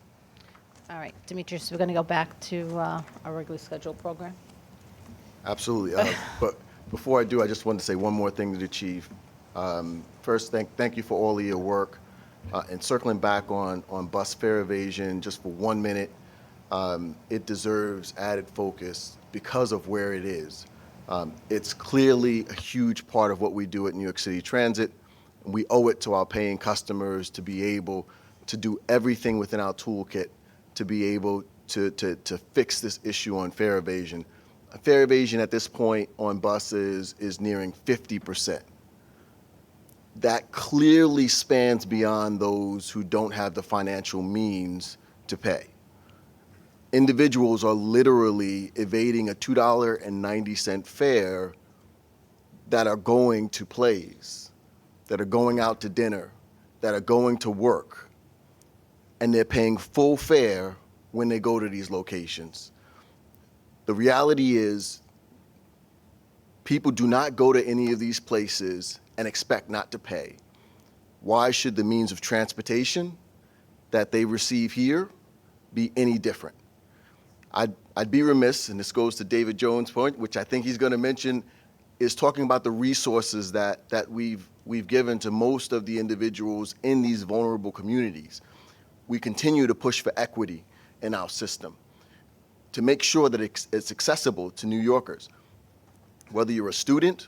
All right, Demetrius, we're going to go back to our regularly scheduled program. Absolutely. But before I do, I just wanted to say one more thing to the chief. First, thank you for all of your work. And circling back on bus fare evasion just for 1 minute, it deserves added focus because of where it is. It's clearly a huge part of what we do at New York City Transit. We owe it to our paying customers to be able to do everything within our toolkit to be able to fix this issue on fare evasion. Fare evasion at this point on buses is nearing 50%. That clearly spans beyond those who don't have the financial means to pay. Individuals are literally evading a $2.90 fare that are going to plays, that are going out to dinner, that are going to work, and they're paying full fare when they go to these locations. The reality is, people do not go to any of these places and expect not to pay. Why should the means of transportation that they receive here be any different? I'd be remiss, and this goes to David Jones' point, which I think he's going to mention, is talking about the resources that we've given to most of the individuals in these vulnerable communities. We continue to push for equity in our system to make sure that it's accessible to New Yorkers. Whether you're a student,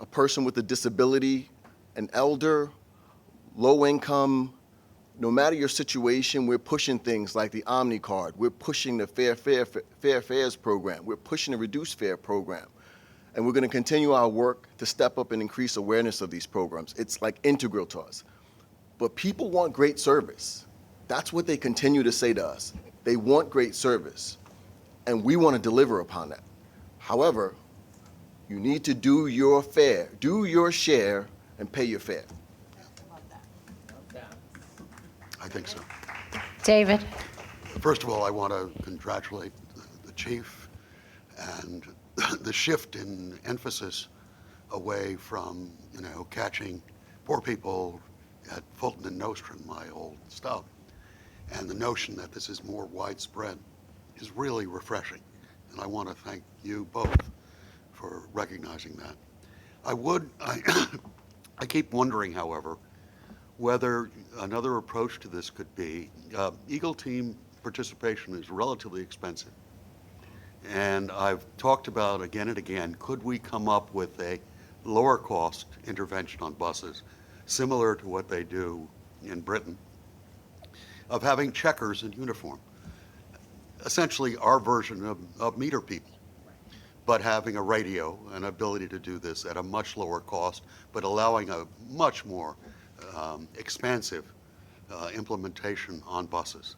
a person with a disability, an elder, low income, no matter your situation, we're pushing things like the Omni Card. We're pushing the Fair Fares program. We're pushing the Reduced Fare program. And we're going to continue our work to step up and increase awareness of these programs. It's like integral to us. But people want great service. That's what they continue to say to us. They want great service. And we want to deliver upon that. However, you need to do your fare, do your share, and pay your fare. I think so. David. First of all, I want to congratulate the chief and the shift in emphasis away from, catching poor people at Fulton and Nostrand, my old stop, and the notion that this is more widespread is really refreshing. And I want to thank you both for recognizing that. I keep wondering, however, whether another approach to this could be, Eagle Team participation is relatively expensive. And I've talked about again and again, could we come up with a lower cost intervention on buses, similar to what they do in Britain, of having checkers in uniform, essentially our version of meter people. but having a radio, an ability to do this at a much lower cost, but allowing a much more expansive implementation on buses.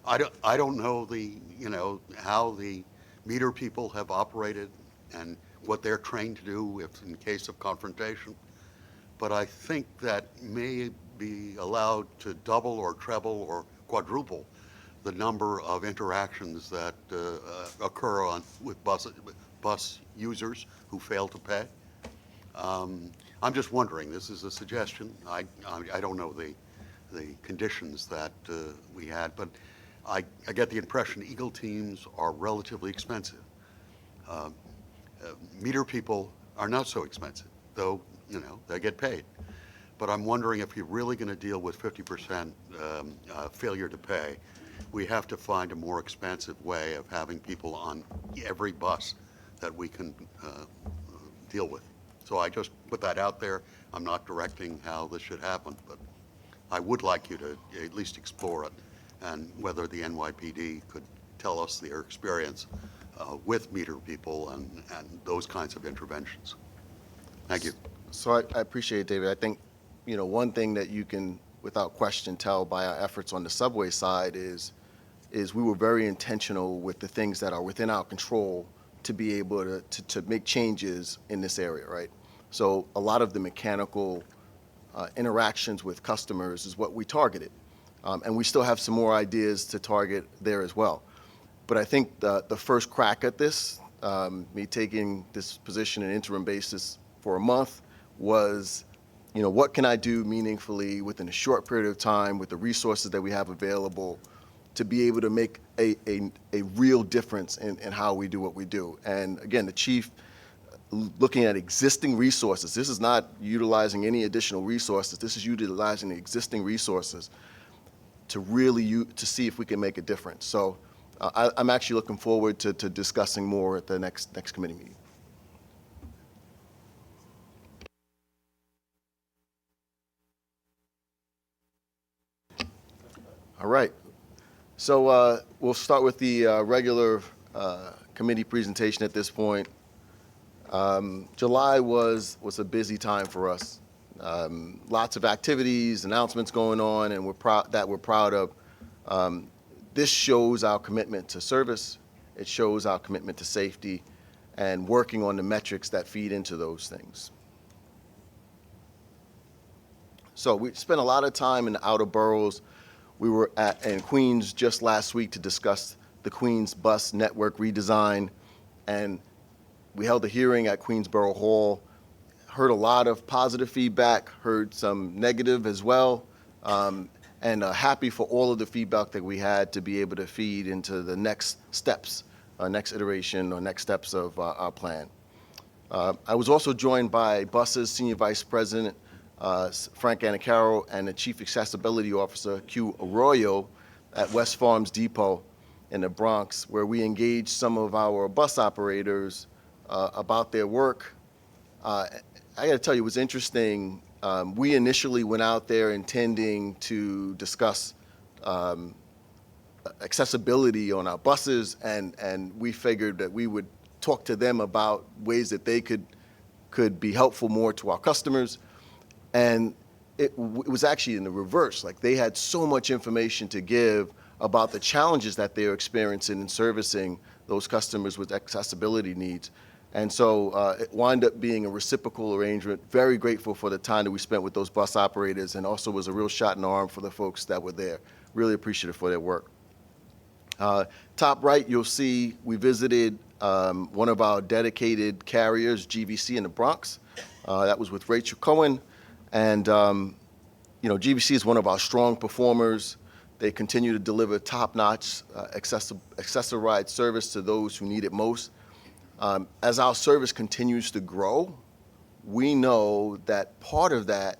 I don't know how the meter people have operated and what they're trained to do if in case of confrontation, but I think that may be allowed to double or treble or quadruple the number of interactions that occur with bus users who fail to pay. I'm just wondering, this is a suggestion. I don't know the conditions that we had, but I get the impression Eagle teams are relatively expensive. Meter people are not so expensive, though, they get paid. But I'm wondering if you're really going to deal with 50% failure to pay, we have to find a more expansive way of having people on every bus that we can deal with. So I just put that out there. I'm not directing how this should happen, but I would like you to at least explore it and whether the NYPD could tell us their experience with meter people and those kinds of interventions. Thank you. So I appreciate it, David. I think, one thing that you can, without question, tell by our efforts on the subway side is we were very intentional with the things that are within our control to be able to make changes in this area, right? So a lot of the mechanical interactions with customers is what we targeted. And we still have some more ideas to target there as well. But I think the first crack at this, me taking this position on an interim basis for a month, was, what can I do meaningfully within a short period of time with the resources that we have available to be able to make a real difference in how we do what we do. And again, the chief, looking at existing resources, this is not utilizing any additional resources, this is utilizing the existing resources to really to see if we can make a difference. So I'm actually looking forward to discussing more at the next committee meeting. All right. So we'll start with the regular committee presentation at this point. July was a busy time for us. Lots of activities, announcements going on, and we're proud of. This shows our commitment to service. It shows our commitment to safety and working on the metrics that feed into those things. So we spent a lot of time in the outer boroughs. We were in Queens just last week to discuss the Queens bus network redesign, and we held a hearing at Queensborough Hall, heard a lot of positive feedback, heard some negative as well, and happy for all of the feedback that we had to be able to feed into the next steps, next iteration or next steps of our plan. I was also joined by Buses Senior Vice President Frank Anacaro and the Chief Accessibility Officer, Q Arroyo, at West Farms Depot in the Bronx, where we engaged some of our bus operators about their work. I got to tell you, it was interesting. We initially went out there intending to discuss accessibility on our buses, and we figured that we would talk to them about ways that they could be helpful more to our customers. And it was actually in the reverse. Like, they had so much information to give about the challenges that they're experiencing in servicing those customers with accessibility needs. And so it wound up being a reciprocal arrangement. Very grateful for the time that we spent with those bus operators, and also was a real shot in the arm for the folks that were there. Really appreciative for their work. Top right, you'll see we visited one of our dedicated carriers, GVC, in the Bronx. That was with Rachel Cohen. And GVC is one of our strong performers. They continue to deliver top-notch accessorized service to those who need it most. As our service continues to grow, we know that part of that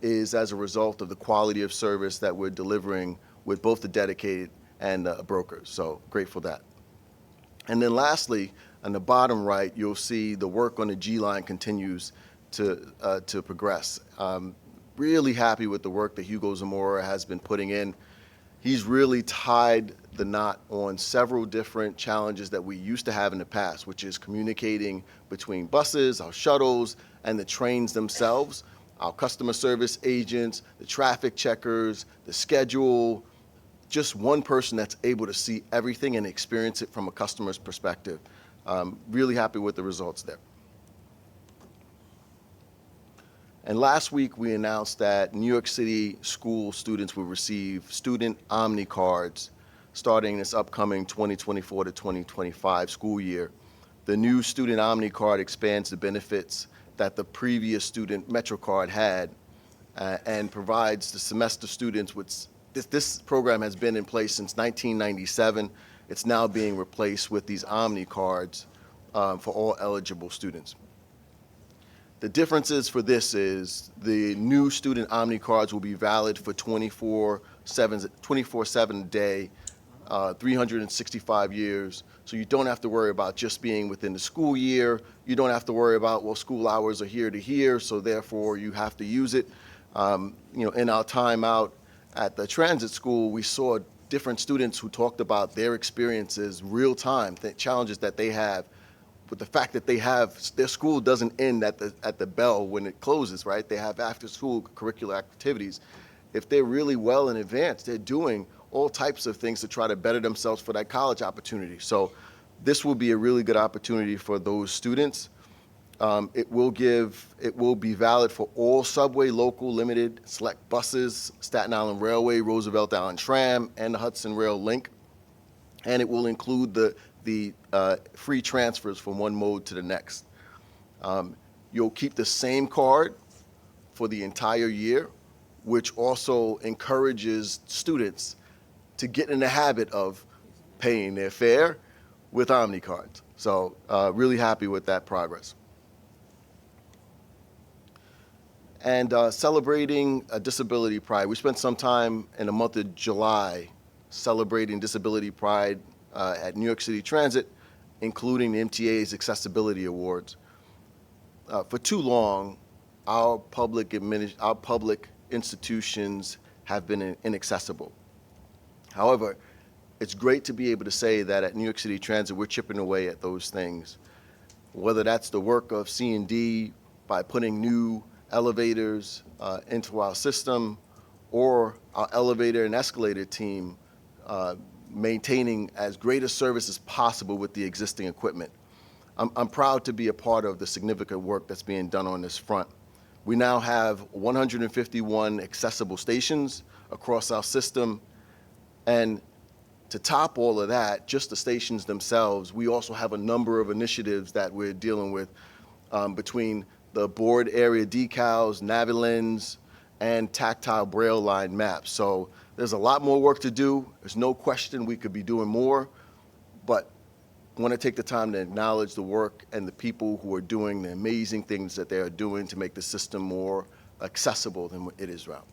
is as a result of the quality of service that we're delivering with both the dedicated and the brokers. So grateful for that. And then lastly, on the bottom right, you'll see the work on the G line continues to progress. Really happy with the work that Hugo Zamora has been putting in. He's really tied the knot on several different challenges that we used to have in the past, which is communicating between buses, our shuttles, and the trains themselves, our customer service agents, the traffic checkers, the schedule, just one person that's able to see everything and experience it from a customer's perspective. Really happy with the results there. And last week, we announced that New York City school students will receive student Omni cards starting this upcoming 2024 to 2025 school year. The new student Omni card expands the benefits that the previous student MetroCard had and provides the semester students with this program has been in place since 1997. It's now being replaced with these Omni cards for all eligible students. The differences for this is the new student Omni cards will be valid for 24/7 day, 365 years. So you don't have to worry about just being within the school year. You don't have to worry about, well, school hours are here to here, so therefore you have to use it. In our time out at the transit school, we saw different students who talked about their experiences real time, the challenges that they have. But the fact that they have, their school doesn't end at the bell when it closes, right? They have after school curricular activities. If they're really well in advance, they're doing all types of things to try to better themselves for that college opportunity. So this will be a really good opportunity for those students. It will be valid for all subway, local, limited, select buses, Staten Island Railway, Roosevelt Island Tram, and the Hudson Rail Link. And it will include the free transfers from one mode to the next. You'll keep the same card for the entire year, which also encourages students to get in the habit of paying their fare with Omni cards. So really happy with that progress. And celebrating Disability Pride. We spent some time in the month of July celebrating Disability Pride at New York City Transit, including the MTA's Accessibility Awards. For too long, our public institutions have been inaccessible. However, it's great to be able to say that at New York City Transit, we're chipping away at those things. Whether that's the work of C&D by putting new elevators into our system, or our elevator and escalator team maintaining as great a service as possible with the existing equipment. I'm proud to be a part of the significant work that's being done on this front. We now have 151 accessible stations across our system, and to top all of that, just the stations themselves, we also have a number of initiatives that we're dealing with between the board area decals, Navilens, and tactile braille line maps. So there's a lot more work to do. There's no question we could be doing more, but I want to take the time to acknowledge the work and the people who are doing the amazing things that they are doing to make the system more accessible than it is now.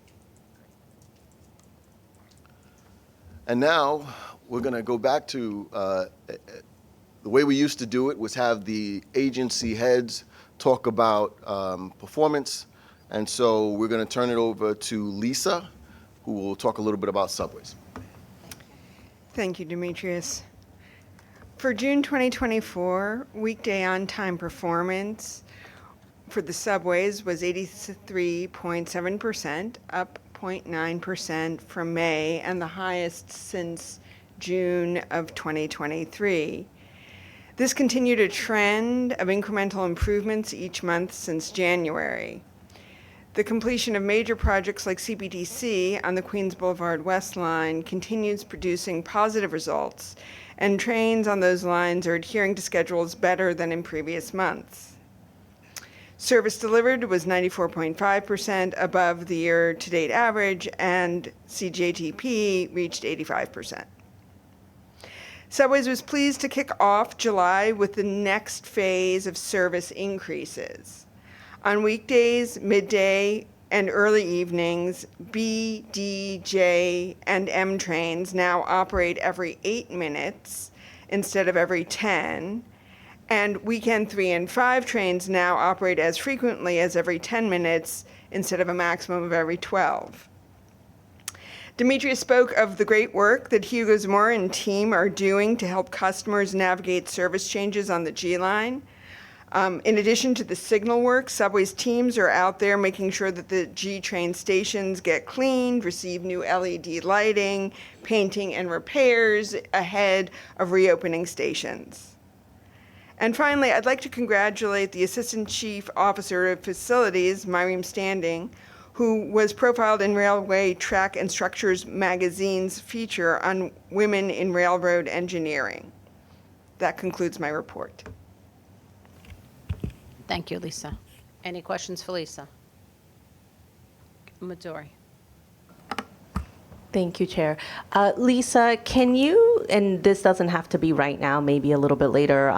And now we're going to go back to the way we used to do it was have the agency heads talk about performance. And so we're going to turn it over to Lisa, who will talk a little bit about subways. Thank you, Demetrius. For June 2024, weekday on-time performance for the subways was 83.7%, up 0.9% from May, and the highest since June of 2023. This continued a trend of incremental improvements each month since January. The completion of major projects like CBDC on the Queens Boulevard West Line continues producing positive results, and trains on those lines are adhering to schedules better than in previous months. Service delivered was 94.5% above the year-to-date average, and CJTP reached 85%. Subways was pleased to kick off July with the next phase of service increases. On weekdays, midday, and early evenings, B, D, J, and M trains now operate every 8 minutes instead of every 10, and weekend 3 and 5 trains now operate as frequently as every 10 minutes instead of a maximum of every 12. Demetrius spoke of the great work that Hugo Zamora and team are doing to help customers navigate service changes on the G line. In addition to the signal work, Subway's teams are out there making sure that the G train stations get cleaned, receive new LED lighting, painting, and repairs ahead of reopening stations. And finally, I'd like to congratulate the Assistant Chief Officer of Facilities, Miriam Standing, who was profiled in Railway Track and Structures magazine's feature on women in railroad engineering. That concludes my report. Thank you, Lisa. Any questions for Lisa? Midori. Thank you, Chair. Lisa, can you, and this doesn't have to be right now, maybe a little bit later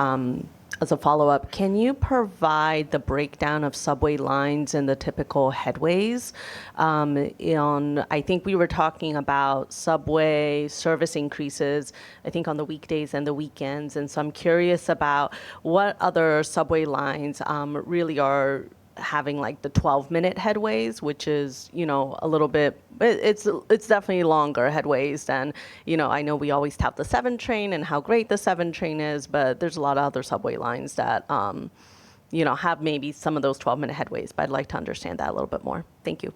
as a follow-up, can you provide the breakdown of subway lines and the typical headways? I think we were talking about subway service increases, I think on the weekdays and the weekends, and so I'm curious about what other subway lines really are having like the 12-minute headways, which is, a little bit, it's definitely longer headways than, I know we always tout the 7 train and how great the 7 train is, but there's a lot of other subway lines that, have maybe some of those 12-minute headways, but I'd like to understand that a little bit more. Thank you.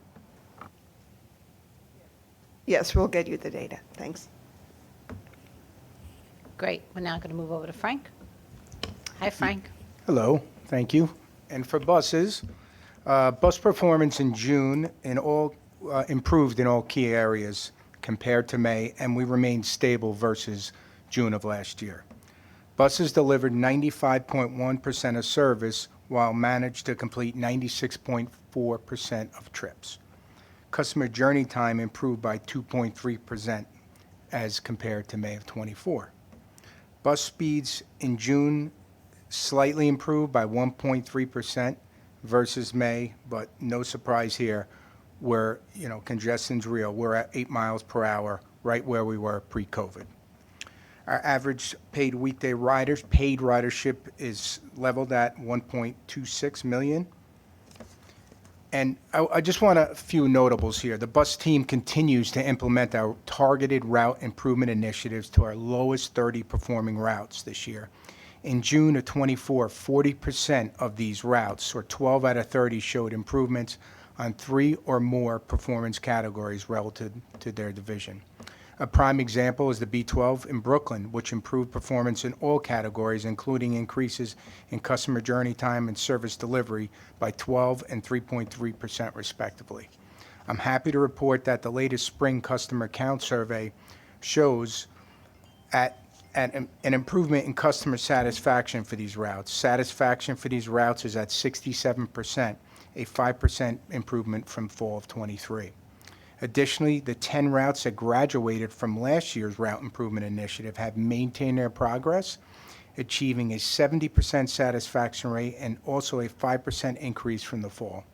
Yes, we'll get you the data. Thanks. Great. We're now going to move over to Frank. Hi, Frank. Hello, thank you. And for buses, bus performance in June improved in all key areas compared to May, and we remained stable versus June of last year. Buses delivered 95.1% of service while managed to complete 96.4% of trips. Customer journey time improved by 2.3% as compared to May of 24. Bus speeds in June slightly improved by 1.3% versus May, but no surprise here where, congestion's real. We're at 8 miles per hour, right where we were pre-COVID. Our average paid weekday paid ridership is leveled at 1.26 million. And I just want a few notables here. The bus team continues to implement our targeted route improvement initiatives to our lowest 30 performing routes this year. In June of 24, 40% of these routes, or 12 out of 30, showed improvements on 3 or more performance categories relative to their division. A prime example is the B12 in Brooklyn, which improved performance in all categories, including increases in customer journey time and service delivery by 12 and 3.3% respectively. I'm happy to report that the latest spring customer count survey shows an improvement in customer satisfaction for these routes. Satisfaction for these routes is at 67%, a 5% improvement from fall of 23. Additionally, the 10 routes that graduated from last year's route improvement initiative have maintained their progress, achieving a 70% satisfaction rate and also a 5% increase from the fall.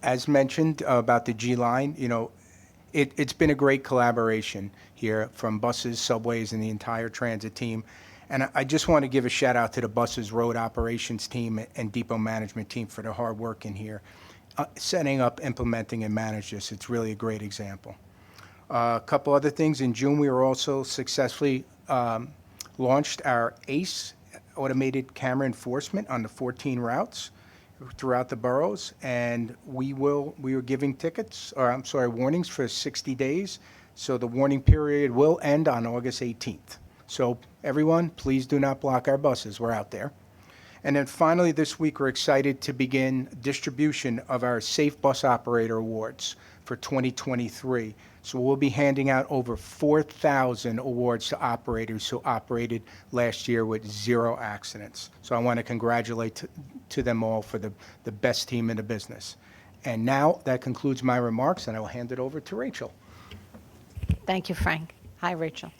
As mentioned about the G line, it's been a great collaboration here from buses, subways, and the entire transit team. And I just want to give a shout out to the buses road operations team and depot management team for their hard work in here, setting up, implementing, and manage this. It's really a great example. A couple other things. In June, we were also successfully launched our ACE, automated camera enforcement, on the 14 routes throughout the boroughs, and we are giving warnings for 60 days. So the warning period will end on August 18th. So everyone, please do not block our buses. We're out there. And then finally this week, we're excited to begin distribution of our Safe Bus Operator Awards for 2023. So we'll be handing out over 4,000 awards to operators who operated last year with 0 accidents. So I want to congratulate to them all for the best team in the business. And now that concludes my remarks, and I will hand it over to Rachel. Thank you, Frank. Hi, Rachel.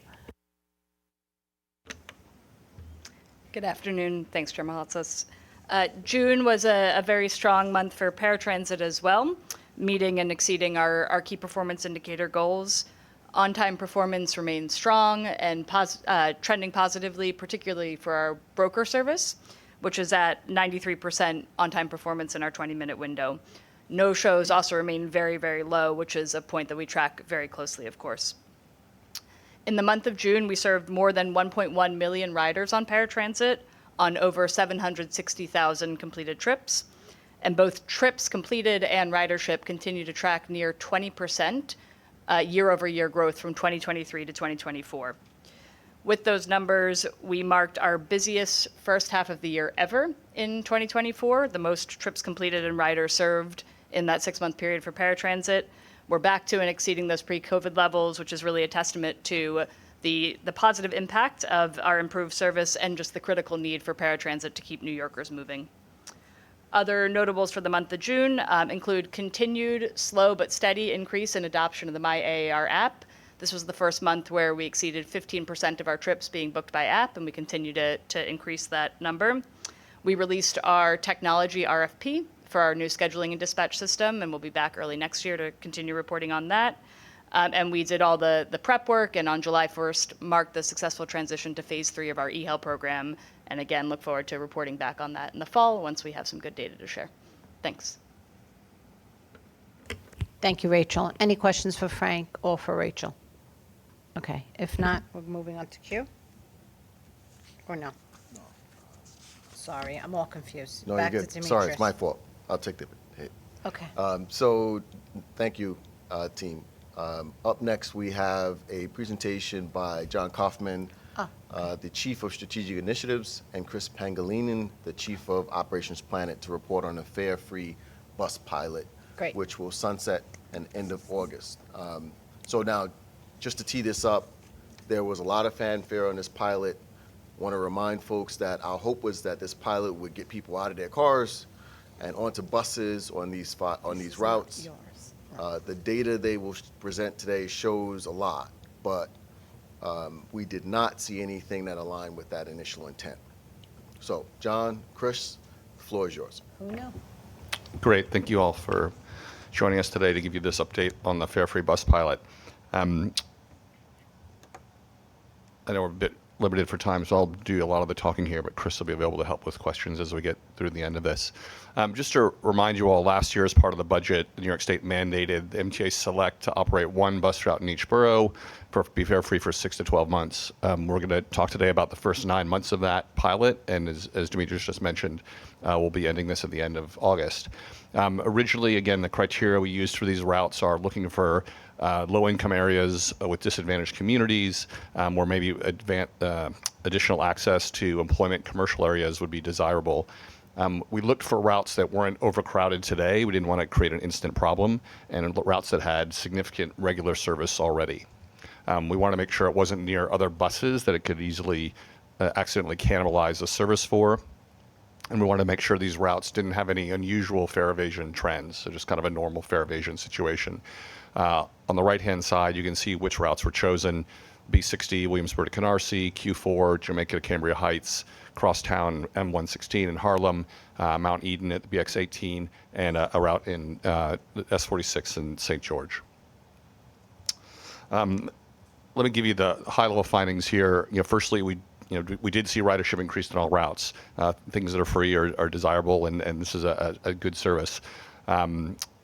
Good afternoon. Thanks, Chair Mahaltzis. June was a very strong month for paratransit as well, meeting and exceeding our key performance indicator goals. On-time performance remains strong and trending positively, particularly for our broker service, which is at 93% on-time performance in our 20-minute window. No-shows also remain very, very low, which is a point that we track very closely, of course. In the month of June, we served more than 1.1 million riders on paratransit on over 760,000 completed trips. And both trips completed and ridership continue to track near 20% year-over-year growth from 2023 to 2024. With those numbers, we marked our busiest first half of the year ever in 2024, the most trips completed and riders served in that 6-month period for paratransit. We're back to and exceeding those pre-COVID levels, which is really a testament to the positive impact of our improved service and just the critical need for paratransit to keep New Yorkers moving. Other notables for the month of June include continued slow but steady increase in adoption of the My AAR app. This was the first month where we exceeded 15% of our trips being booked by app, and we continue to increase that number. We released our technology RFP for our new scheduling and dispatch system, and we'll be back early next year to continue reporting on that. And we did all the prep work, and on July 1st, marked the successful transition to phase 3 of our eHealth program. And again, look forward to reporting back on that in the fall once we have some good data to share. Thanks. Thank you, Rachel. Any questions for Frank or for Rachel? Okay, if not, we're moving on to Q? Or no? Sorry, I'm all confused. No, Back you're to good. Demetrius. Sorry, it's my fault. I'll take the hit. Okay. So, thank you, team. Up next, we have a presentation by John Kaufman, the Chief of Strategic Initiatives, and Chris Pangilinan, the Chief of Operations Planet, to report on a fare-free bus pilot, Great. which will sunset at the end of August. So now, just to tee this up, there was a lot of fanfare on this pilot. Want to remind folks that our hope was that this pilot would get people out of their cars and onto buses on these routes. The data they will present today shows a lot, but we did not see anything that aligned with that initial intent. So, John, Chris, the floor is yours. Who knew? Great. Thank you all for joining us today to give you this update on the fare-free bus pilot. I know we're a bit limited for time, so I'll do a lot of the talking here, but Chris will be available to help with questions as we get through the end of this. Just to remind you all, last year as part of the budget, New York State mandated the MTA Select to operate one bus route in each borough, be fare-free for 6 to 12 months. We're going to talk today about the first 9 months of that pilot, and as Demetrius just mentioned, we'll be ending this at the end of August. Originally, again, the criteria we used for these routes are looking for low-income areas with disadvantaged communities, where maybe additional access to employment commercial areas would be desirable. We looked for routes that weren't overcrowded today. We didn't want to create an instant problem, and routes that had significant regular service already. We want to make sure it wasn't near other buses that it could easily accidentally cannibalize the service for. And we want to make sure these routes didn't have any unusual fare evasion trends, so just kind of a normal fare evasion situation. On the right-hand side, you can see which routes were chosen: B60, Williamsburg to Canarsie, Q4, Jamaica to Cambria Heights, Crosstown, M116 in Harlem, Mount Eden at the BX18, and a route in S46 in St. George. Let me give you the high-level findings here. Firstly, we did see ridership increase in all routes. Things that are free are desirable, and this is a good service.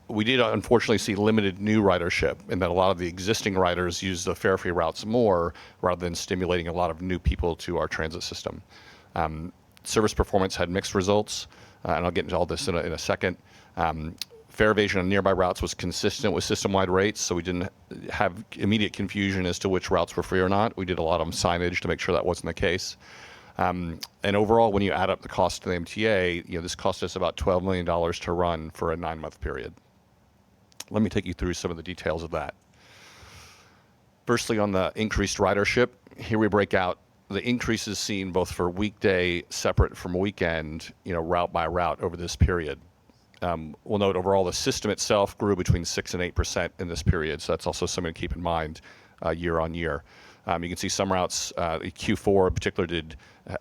We did unfortunately see limited new ridership, in that a lot of the existing riders use the fare-free routes more rather than stimulating a lot of new people to our transit system. Service performance had mixed results, and I'll get into all this in a second. Fare evasion on nearby routes was consistent with system-wide rates, so we didn't have immediate confusion as to which routes were free or not. We did a lot of signage to make sure that wasn't the case. And overall, when you add up the cost to the MTA, this cost us about $12 million to run for a 9-month period. Let me take you through some of the details of that. Firstly, on the increased ridership, here we break out the increases seen both for weekday separate from weekend, route by route over this period. We'll note overall the system itself grew between 6 and 8% in this period, so that's also something to keep in mind year on year. You can see some routes, Q4 in particular,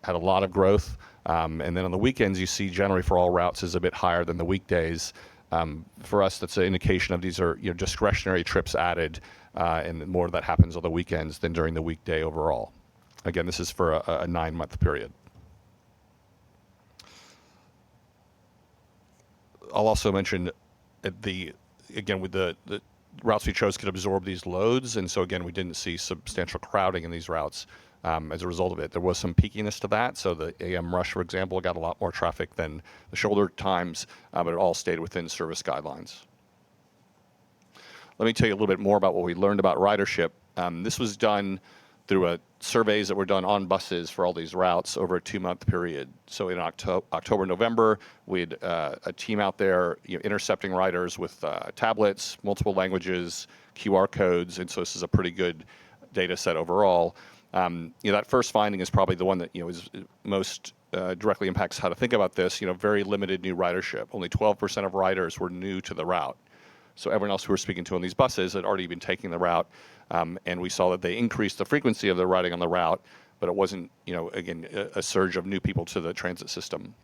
had a lot of growth, and then on the weekends you see generally for all routes is a bit higher than the weekdays. For us, that's an indication of these are discretionary trips added, and more of that happens on the weekends than during the weekday overall. Again, this is for a 9-month period. I'll also mention again, with the routes we chose could absorb these loads, and so again, we didn't see substantial crowding in these routes as a result of it. There was some peakiness to that, so the AM rush, for example, got a lot more traffic than the shoulder times, but it all stayed within service guidelines. Let me tell you a little bit more about what we learned about ridership. This was done through surveys that were done on buses for all these routes over a 2-month period. So in October, November, we had a team out there intercepting riders with tablets, multiple languages, QR codes, and so this is a pretty good data set overall. That first finding is probably the one that is most directly impacts how to think about this. Very limited new ridership. Only 12% of riders were new to the route. So everyone else who we're speaking to on these buses had already been taking the route, and we saw that they increased the frequency of their riding on the route, but it wasn't, again, a surge of new people to the transit system.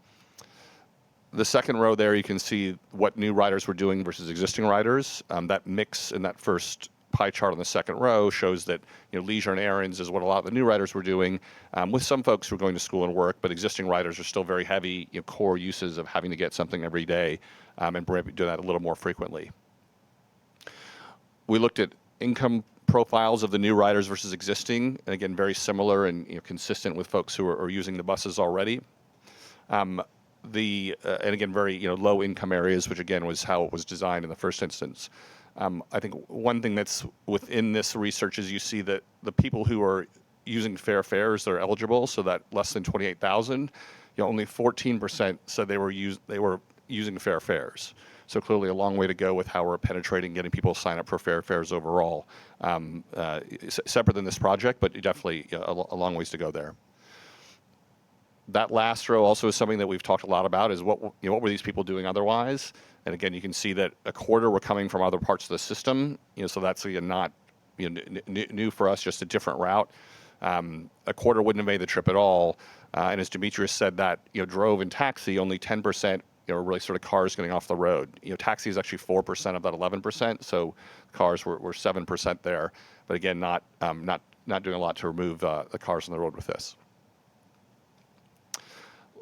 The second row there, you can see what new riders were doing versus existing riders. That mix in that first pie chart on the second row shows that leisure and errands is what a lot of the new riders were doing, with some folks who are going to school and work, but existing riders are still very heavy core uses of having to get something every day, and doing that a little more frequently. We looked at income profiles of the new riders versus existing, and again, very similar and consistent with folks who are using the buses already. And again, very low income areas, which again was how it was designed in the first instance. I think one thing that's within this research is you see that the people who are using fair fares that are eligible, so that less than 28,000, only 14% said they were using fair fares. So clearly a long way to go with how we're penetrating, getting people to sign up for fair fares overall. Separate than this project, but definitely a long ways to go there. That last row also is something that we've talked a lot about, is what were these people doing otherwise? And again, you can see that a quarter were coming from other parts of the system. So that's not new for us, just a different route. A quarter wouldn't have made the trip at all. And as Demetrius said, that drove and taxi, only 10% really sort of cars getting off the road. Taxi is actually 4% of that 11%, so cars were 7% there. But again, not doing a lot to remove the cars on the road with this.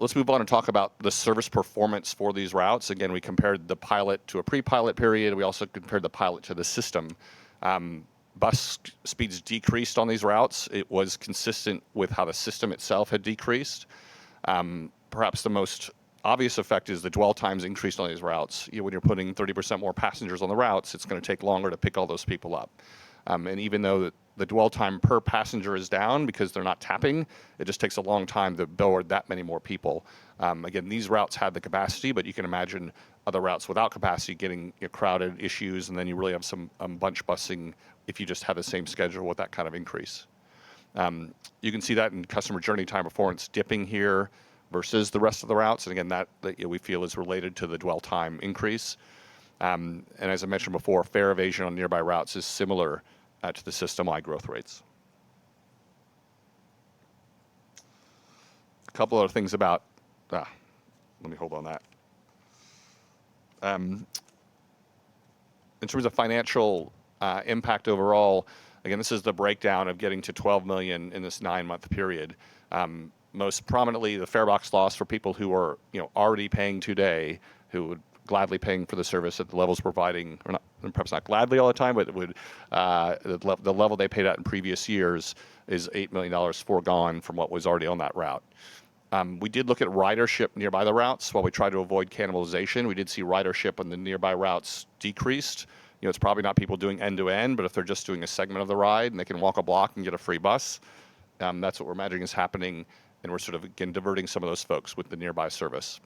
Let's move on and talk about the service performance for these routes. Again, we compared the pilot to a pre-pilot period. We also compared the pilot to the system. Bus speeds decreased on these routes. It was consistent with how the system itself had decreased. Perhaps the most obvious effect is the dwell times increased on these routes. When you're putting 30% more passengers on the routes, it's going to take longer to pick all those people up. And even though the dwell time per passenger is down because they're not tapping, it just takes a long time to board that many more people. Again, these routes had the capacity, but you can imagine other routes without capacity getting crowded issues, and then you really have some bunch busing if you just have the same schedule with that kind of increase. You can see that in customer journey time performance dipping here versus the rest of the routes. And again, that we feel is related to the dwell time increase. And as I mentioned before, fare evasion on nearby routes is similar to the system-wide growth rates. A couple other things about, let me hold on that. In terms of financial impact overall, again, this is the breakdown of getting to 12 million in this 9-month period. Most prominently, the fare box loss for people who are already paying today, who would gladly paying for the service at the levels providing, or not, perhaps not gladly all the time, but it would the level they paid at in previous years is $8 million foregone from what was already on that route. We did look at ridership nearby the routes while we tried to avoid cannibalization. We did see ridership on the nearby routes decreased. It's probably not people doing end-to-end, but if they're just doing a segment of the ride and they can walk a block and get a free bus, that's what we're imagining is happening. And we're sort of, again, diverting some of those folks with the nearby service.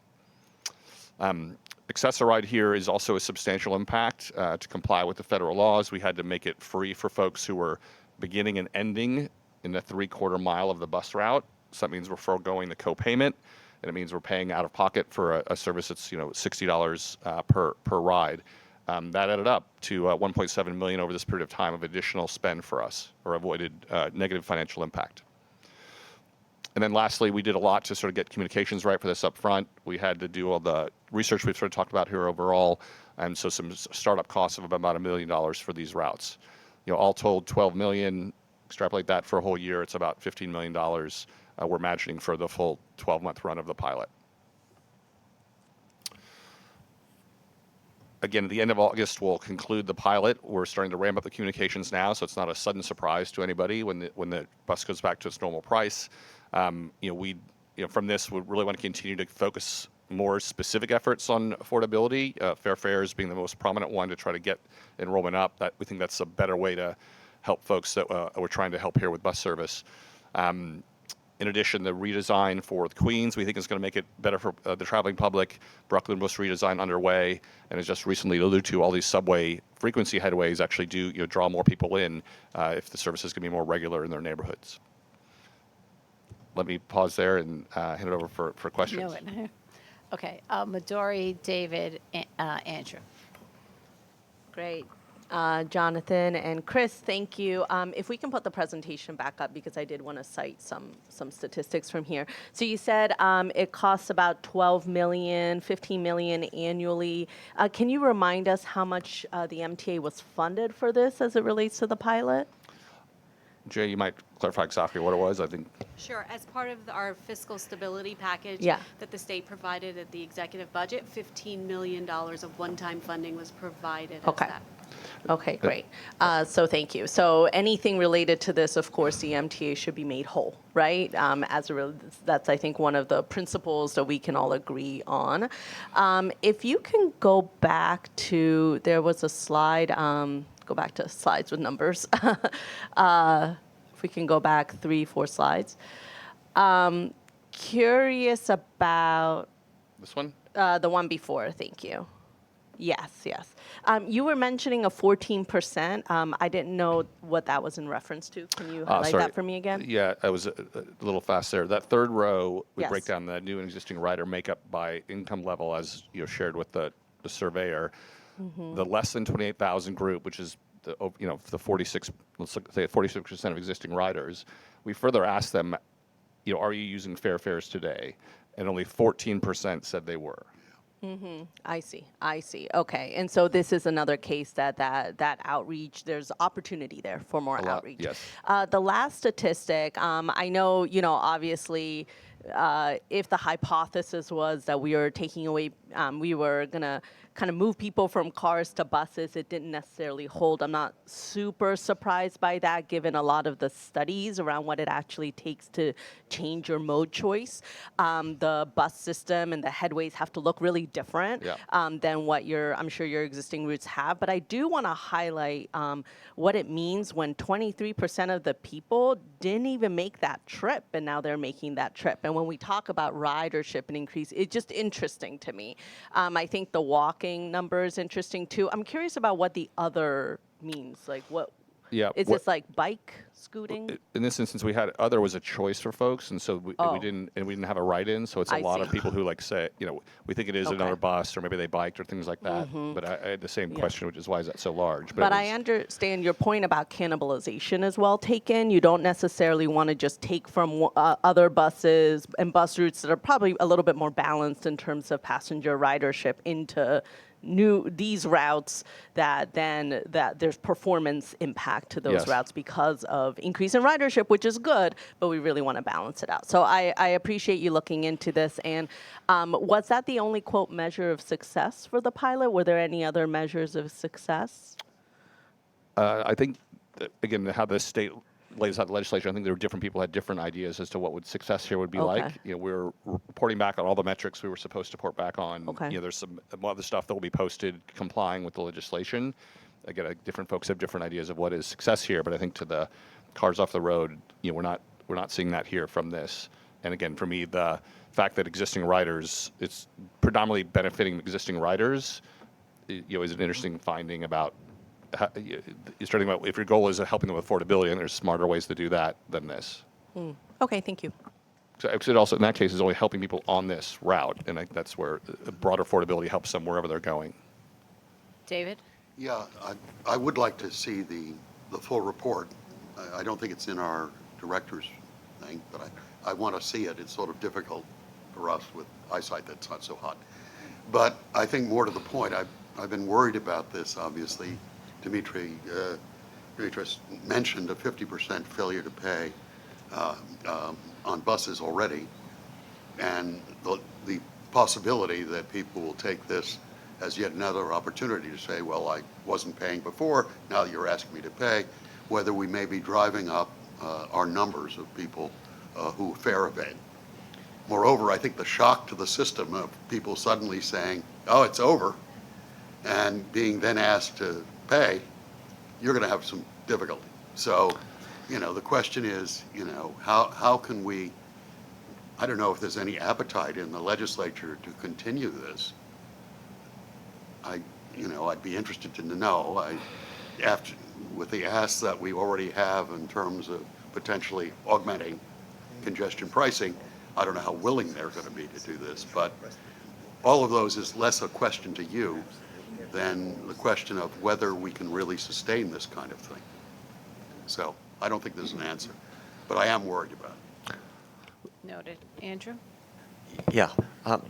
Access-a-Ride here is also a substantial impact. To comply with the federal laws, we had to make it free for folks who were beginning and ending in the 3/4 mile of the bus route. So that means we're foregoing the co-payment, and it means we're paying out of pocket for a service that's $60 per ride. That added up to $1.7 million over this period of time of additional spend for us, or avoided negative financial impact. And then lastly, we did a lot to sort of get communications right for this up front. We had to do all the research we've sort of talked about here overall, and so some startup costs of about $1 million for these routes. All told, 12 million. Extrapolate that for a whole year, it's about $15 million we're imagining for the full 12-month run of the pilot. Again, at the end of August, we'll conclude the pilot. We're starting to ramp up the communications now, so it's not a sudden surprise to anybody when the bus goes back to its normal price. From this, we really want to continue to focus more specific efforts on affordability. Fair fares being the most prominent one to try to get enrollment up. That we think that's a better way to help folks that we're trying to help here with bus service. In addition, the redesign for the Queens, we think is going to make it better for the traveling public. Brooklyn bus redesign underway, and as just recently alluded to, all these subway frequency headways actually do draw more people in if the service is going to be more regular in their neighborhoods. Let me pause there and hand it over for questions. No, okay, Midori, David, Andrew. Great. Jonathan and Chris, thank you. If we can put the presentation back up, because I did want to cite some statistics from here. So you said it costs about 12 million, 15 million annually. Can you remind us how much the MTA was funded for this as it relates to the pilot? Jay, you might clarify exactly what it was, I think. Sure. As part of our fiscal stability package that the state provided at the executive budget, $15 million of one-time funding was provided as that. Okay, great. So thank you. So anything related to this, of course, the MTA should be made whole, right? That's, I think, one of the principles that we can all agree on. If you can go back to, there was a slide, go back to slides with numbers. If we can go back 3-4 slides. Curious about... This one? The one before, thank you. Yes. You were mentioning a 14%. I didn't know what that was in reference to. Can you highlight that for me again? Yeah, I was a little fast there. That third row, we Yes. break down the new and existing rider makeup by income level as shared with the surveyor. Mm-hmm. The less than 28,000 group, which is the 46, let's say 46% of existing riders, we further asked them, are you using fair fares today? And only 14% said they were. Mm-hmm. I see. Okay, and so this is another case that outreach. There's opportunity there for more outreach. Yes. The last statistic, I know, obviously, if the hypothesis was that we were taking away, we were gonna kind of move people from cars to buses, it didn't necessarily hold. I'm not super surprised by that, given a lot of the studies around what it actually takes to change your mode choice. The bus system and the headways have to look really different than what I'm sure your existing routes have. But I do want to highlight what it means when 23% of the people didn't even make that trip, and now they're making that trip. And when we talk about ridership and increase, it's just interesting to me. I think the walking number is interesting too. I'm curious about what the other means. Like what? Yeah. Is this like bike scooting? In this instance, we had other was a choice for folks, and so we didn't have a write-in. So it's a lot of people who say, we think it is another bus, or maybe they biked or things like that. Mm-hmm. But I had the same question, which is why is that so large? But I understand your point about cannibalization as well taken. You don't necessarily want to just take from other buses and bus routes that are probably a little bit more balanced in terms of passenger ridership into these routes that there's performance impact to those routes because of increase in ridership, which is good, but we really want to balance it out. So I appreciate you looking into this. And was that the only, quote, measure of success for the pilot? Were there any other measures of success? I think, again, how the state lays out the legislation, I think there were different people had different ideas as to what success here would be like. We're reporting back on all the metrics we were supposed to report back on. There's some other stuff that will be posted complying with the legislation. Again, different folks have different ideas of what is success here, but I think to the cars off the road, we're not seeing that here from this. And again, for me, the fact that existing riders, it's predominantly benefiting existing riders, is an interesting finding about. You're starting about if your goal is helping them with affordability, and there's smarter ways to do that than this. Okay, thank you. So it also, in that case, is only helping people on this route, and that's where broader affordability helps them wherever they're going. David? Yeah, I would like to see the full report. I don't think it's in our director's thing, but I want to see it. It's sort of difficult for us with eyesight that's not so hot. But I think more to the point, I've been worried about this, obviously. Dimitri mentioned a 50% failure to pay on buses already, and the possibility that people will take this as yet another opportunity to say, well, I wasn't paying before, now you're asking me to pay, whether we may be driving up our numbers of people who fare evade. Moreover, I think the shock to the system of people suddenly saying, oh, it's over, and being then asked to pay, you're going to have some difficulty. So, the question is, how can we, I don't know if there's any appetite in the legislature to continue this. I'd be interested to know, after, with the asks that we already have in terms of potentially augmenting congestion pricing, I don't know how willing they're going to be to do this, but all of those is less a question to you than the question of whether we can really sustain this kind of thing. So I don't think there's an answer, but I am worried about it. Noted. Andrew? Yeah.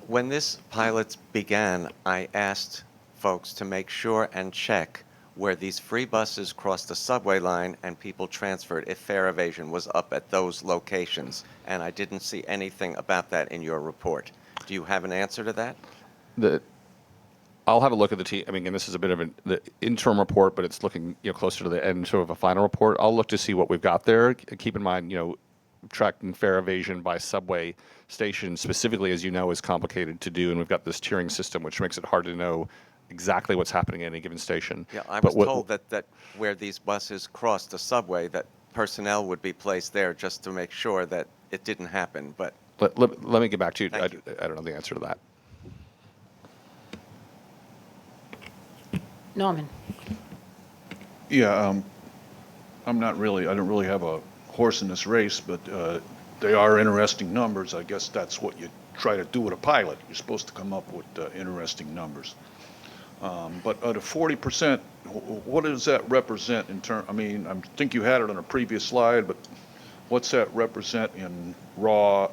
When this pilot began, I asked folks to make sure and check where these free buses crossed the subway line and people transferred if fare evasion was up at those locations. And I didn't see anything about that in your report. Do you have an answer to that? I'll have a look at the team. I mean, and this is a bit of the interim report, but it's looking closer to the end, sort of a final report. I'll look to see what we've got there. Keep in mind, tracking fare evasion by subway station specifically, as you know, is complicated to do, and we've got this tiering system, which makes it hard to know exactly what's happening at any given station. Yeah, I was told that where these buses crossed the subway, that personnel would be placed there just to make sure that it didn't happen. But let me get back to you. I don't know the answer to that. Norman? Yeah, I don't really have a horse in this race, but they are interesting numbers. I guess that's what you try to do with a pilot. You're supposed to come up with interesting numbers. But at a 40%, what does that represent in terms? I mean, I think you had it on a previous slide, but what's that represent in raw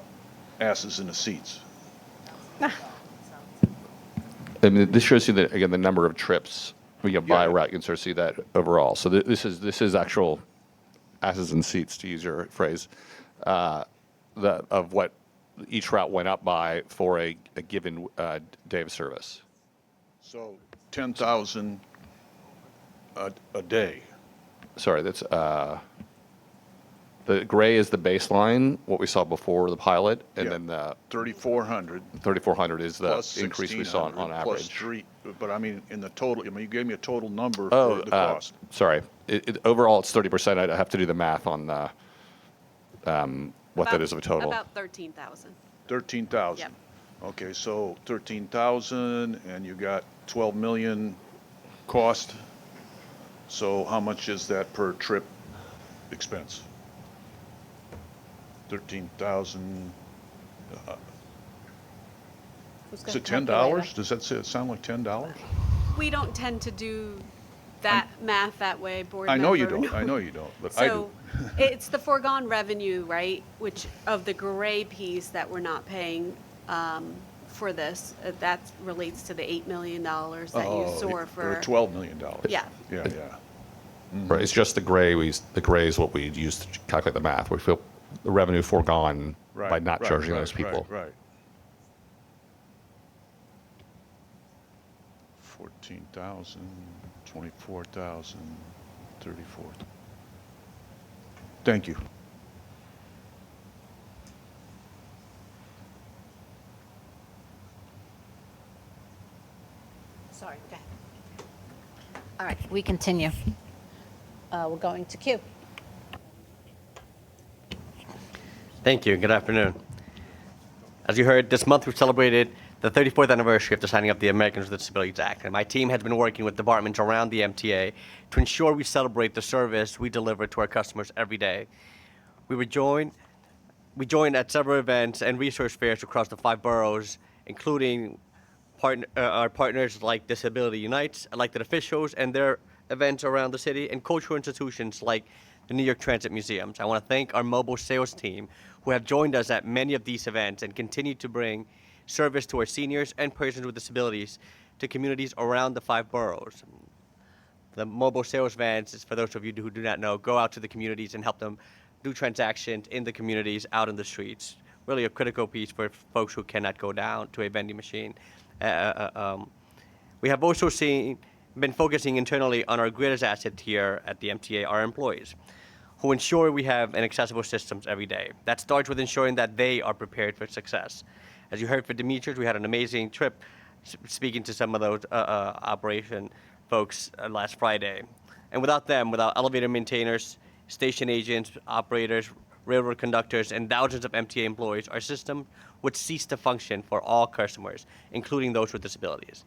asses in the seats? I mean, this shows you that, again, the number of trips by route. You can sort of see that overall. So this is actual asses in seats, to use your phrase, of what each route went up by for a given day of service. So 10,000 a day. Sorry, that's the gray is the baseline, what we saw before the pilot, and then the 3,400. 3,400 is the Plus increase we saw on 1,600 average. plus 3, but I mean in the total. I mean you gave me a total number Oh, for the cost. sorry. Overall, it's 30%. I have to do the math on what that is of a total. About 13,000. 13,000. Yep. Okay, so 13,000, and you got 12 million cost. So how much is that per trip expense? 13,000. Is it $10? Does that sound like $10? We don't tend to do that math that way, board I know you member. don't. I know you don't, but I do. So it's the foregone revenue, right? Which of the gray piece that we're not paying for this, that relates to the $8 million that you saw for. Or $12 million. Yeah. Yeah. Right, it's just the gray. The gray is what we use to calculate the math. We feel the revenue foregone by not charging those people. Right. 14,000, 24,000, 34. Thank you. Sorry, go ahead. All right, we continue. We're going to Q. Thank you. Good afternoon. As you heard, this month we've celebrated the 34th anniversary of the signing of the Americans with Disabilities Act, and my team has been working with departments around the MTA to ensure we celebrate the service we deliver to our customers every day. We joined at several events and resource fairs across the 5 boroughs, including our partners like Disability Unites, elected officials, and their events around the city, and cultural institutions like the New York Transit Museums. I want to thank our mobile sales team who have joined us at many of these events and continue to bring service to our seniors and persons with disabilities to communities around the 5 boroughs. The mobile sales vans, for those of you who do not know, go out to the communities and help them do transactions in the communities, out in the streets. Really a critical piece for folks who cannot go down to a vending machine. We have also been focusing internally on our greatest asset here at the MTA, our employees, who ensure we have an accessible systems every day. That starts with ensuring that they are prepared for success. As you heard from Demetrius, we had an amazing trip speaking to some of those operation folks last Friday. And without them, without elevator maintainers, station agents, operators, railroad conductors, and thousands of MTA employees, our system would cease to function for all customers, including those with disabilities.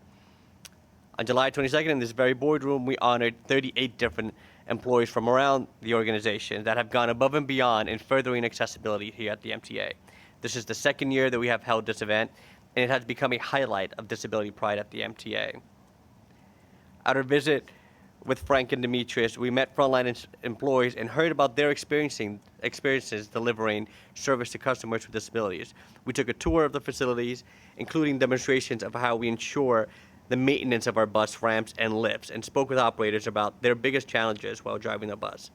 On July 22nd, in this very boardroom, we honored 38 different employees from around the organization that have gone above and beyond in furthering accessibility here at the MTA. This is the second year that we have held this event, and it has become a highlight of disability pride at the MTA. At our visit with Frank and Demetrius, we met frontline employees and heard about their experiences delivering service to customers with disabilities. We took a tour of the facilities, including demonstrations of how we ensure the maintenance of our bus ramps and lifts, and spoke with operators about their biggest challenges while driving the bus.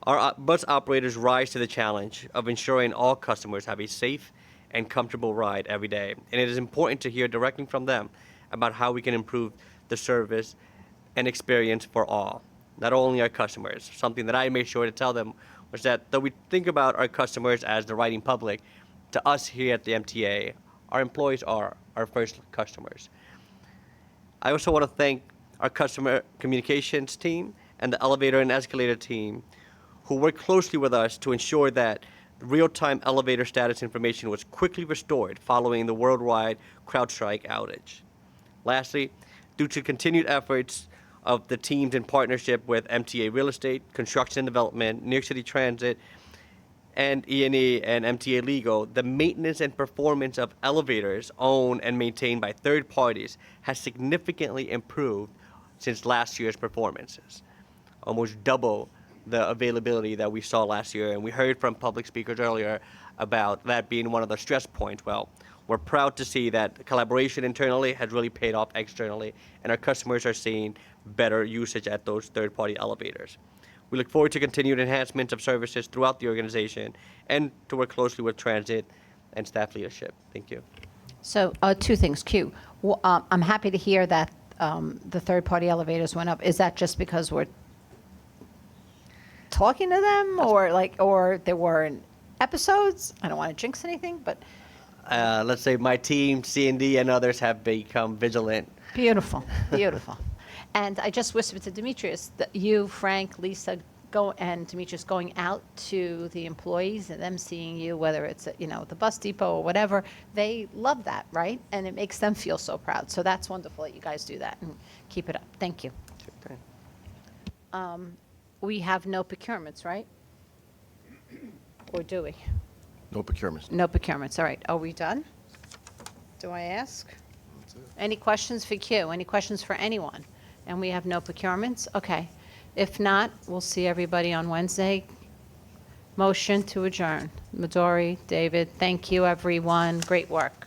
Our bus operators rise to the challenge of ensuring all customers have a safe and comfortable ride every day, and it is important to hear directly from them about how we can improve the service and experience for all, not only our customers. Something that I made sure to tell them was that though we think about our customers as the riding public, to us here at the MTA, our employees are our first customers. I also want to thank our customer communications team and the elevator and escalator team who worked closely with us to ensure that real-time elevator status information was quickly restored following the worldwide CrowdStrike outage. Lastly, due to continued efforts of the teams in partnership with MTA Real Estate, Construction Development, New York City Transit, and E&E and MTA Legal, the maintenance and performance of elevators owned and maintained by third parties has significantly improved since last year's performances, almost double the availability that we saw last year. And we heard from public speakers earlier about that being one of the stress points. Well, we're proud to see that collaboration internally has really paid off externally, and our customers are seeing better usage at those third-party elevators. We look forward to continued enhancements of services throughout the organization and to work closely with transit and staff leadership. Thank you. So two things. Q, I'm happy to hear that the third-party elevators went up. Is that just because we're talking to them, or there were episodes? I don't want to jinx anything, but Let's say my team, C&D, and others have become vigilant. beautiful, beautiful. And I just whispered to Demetrius that you, Frank, Lisa, and Demetrius going out to the employees and them seeing you, whether it's at, the bus depot or whatever, they love that, right? And it makes them feel so proud. So that's wonderful that you guys do that, and keep it up. Thank you. We have no procurements, right? Or do we? No procurements. No procurements. All right. Are we done? Do I ask? Any questions for Q? Any questions for anyone? And we have no procurements? Okay. If not, we'll see everybody on Wednesday. Motion to adjourn. Midori, David, thank you, everyone. Great work.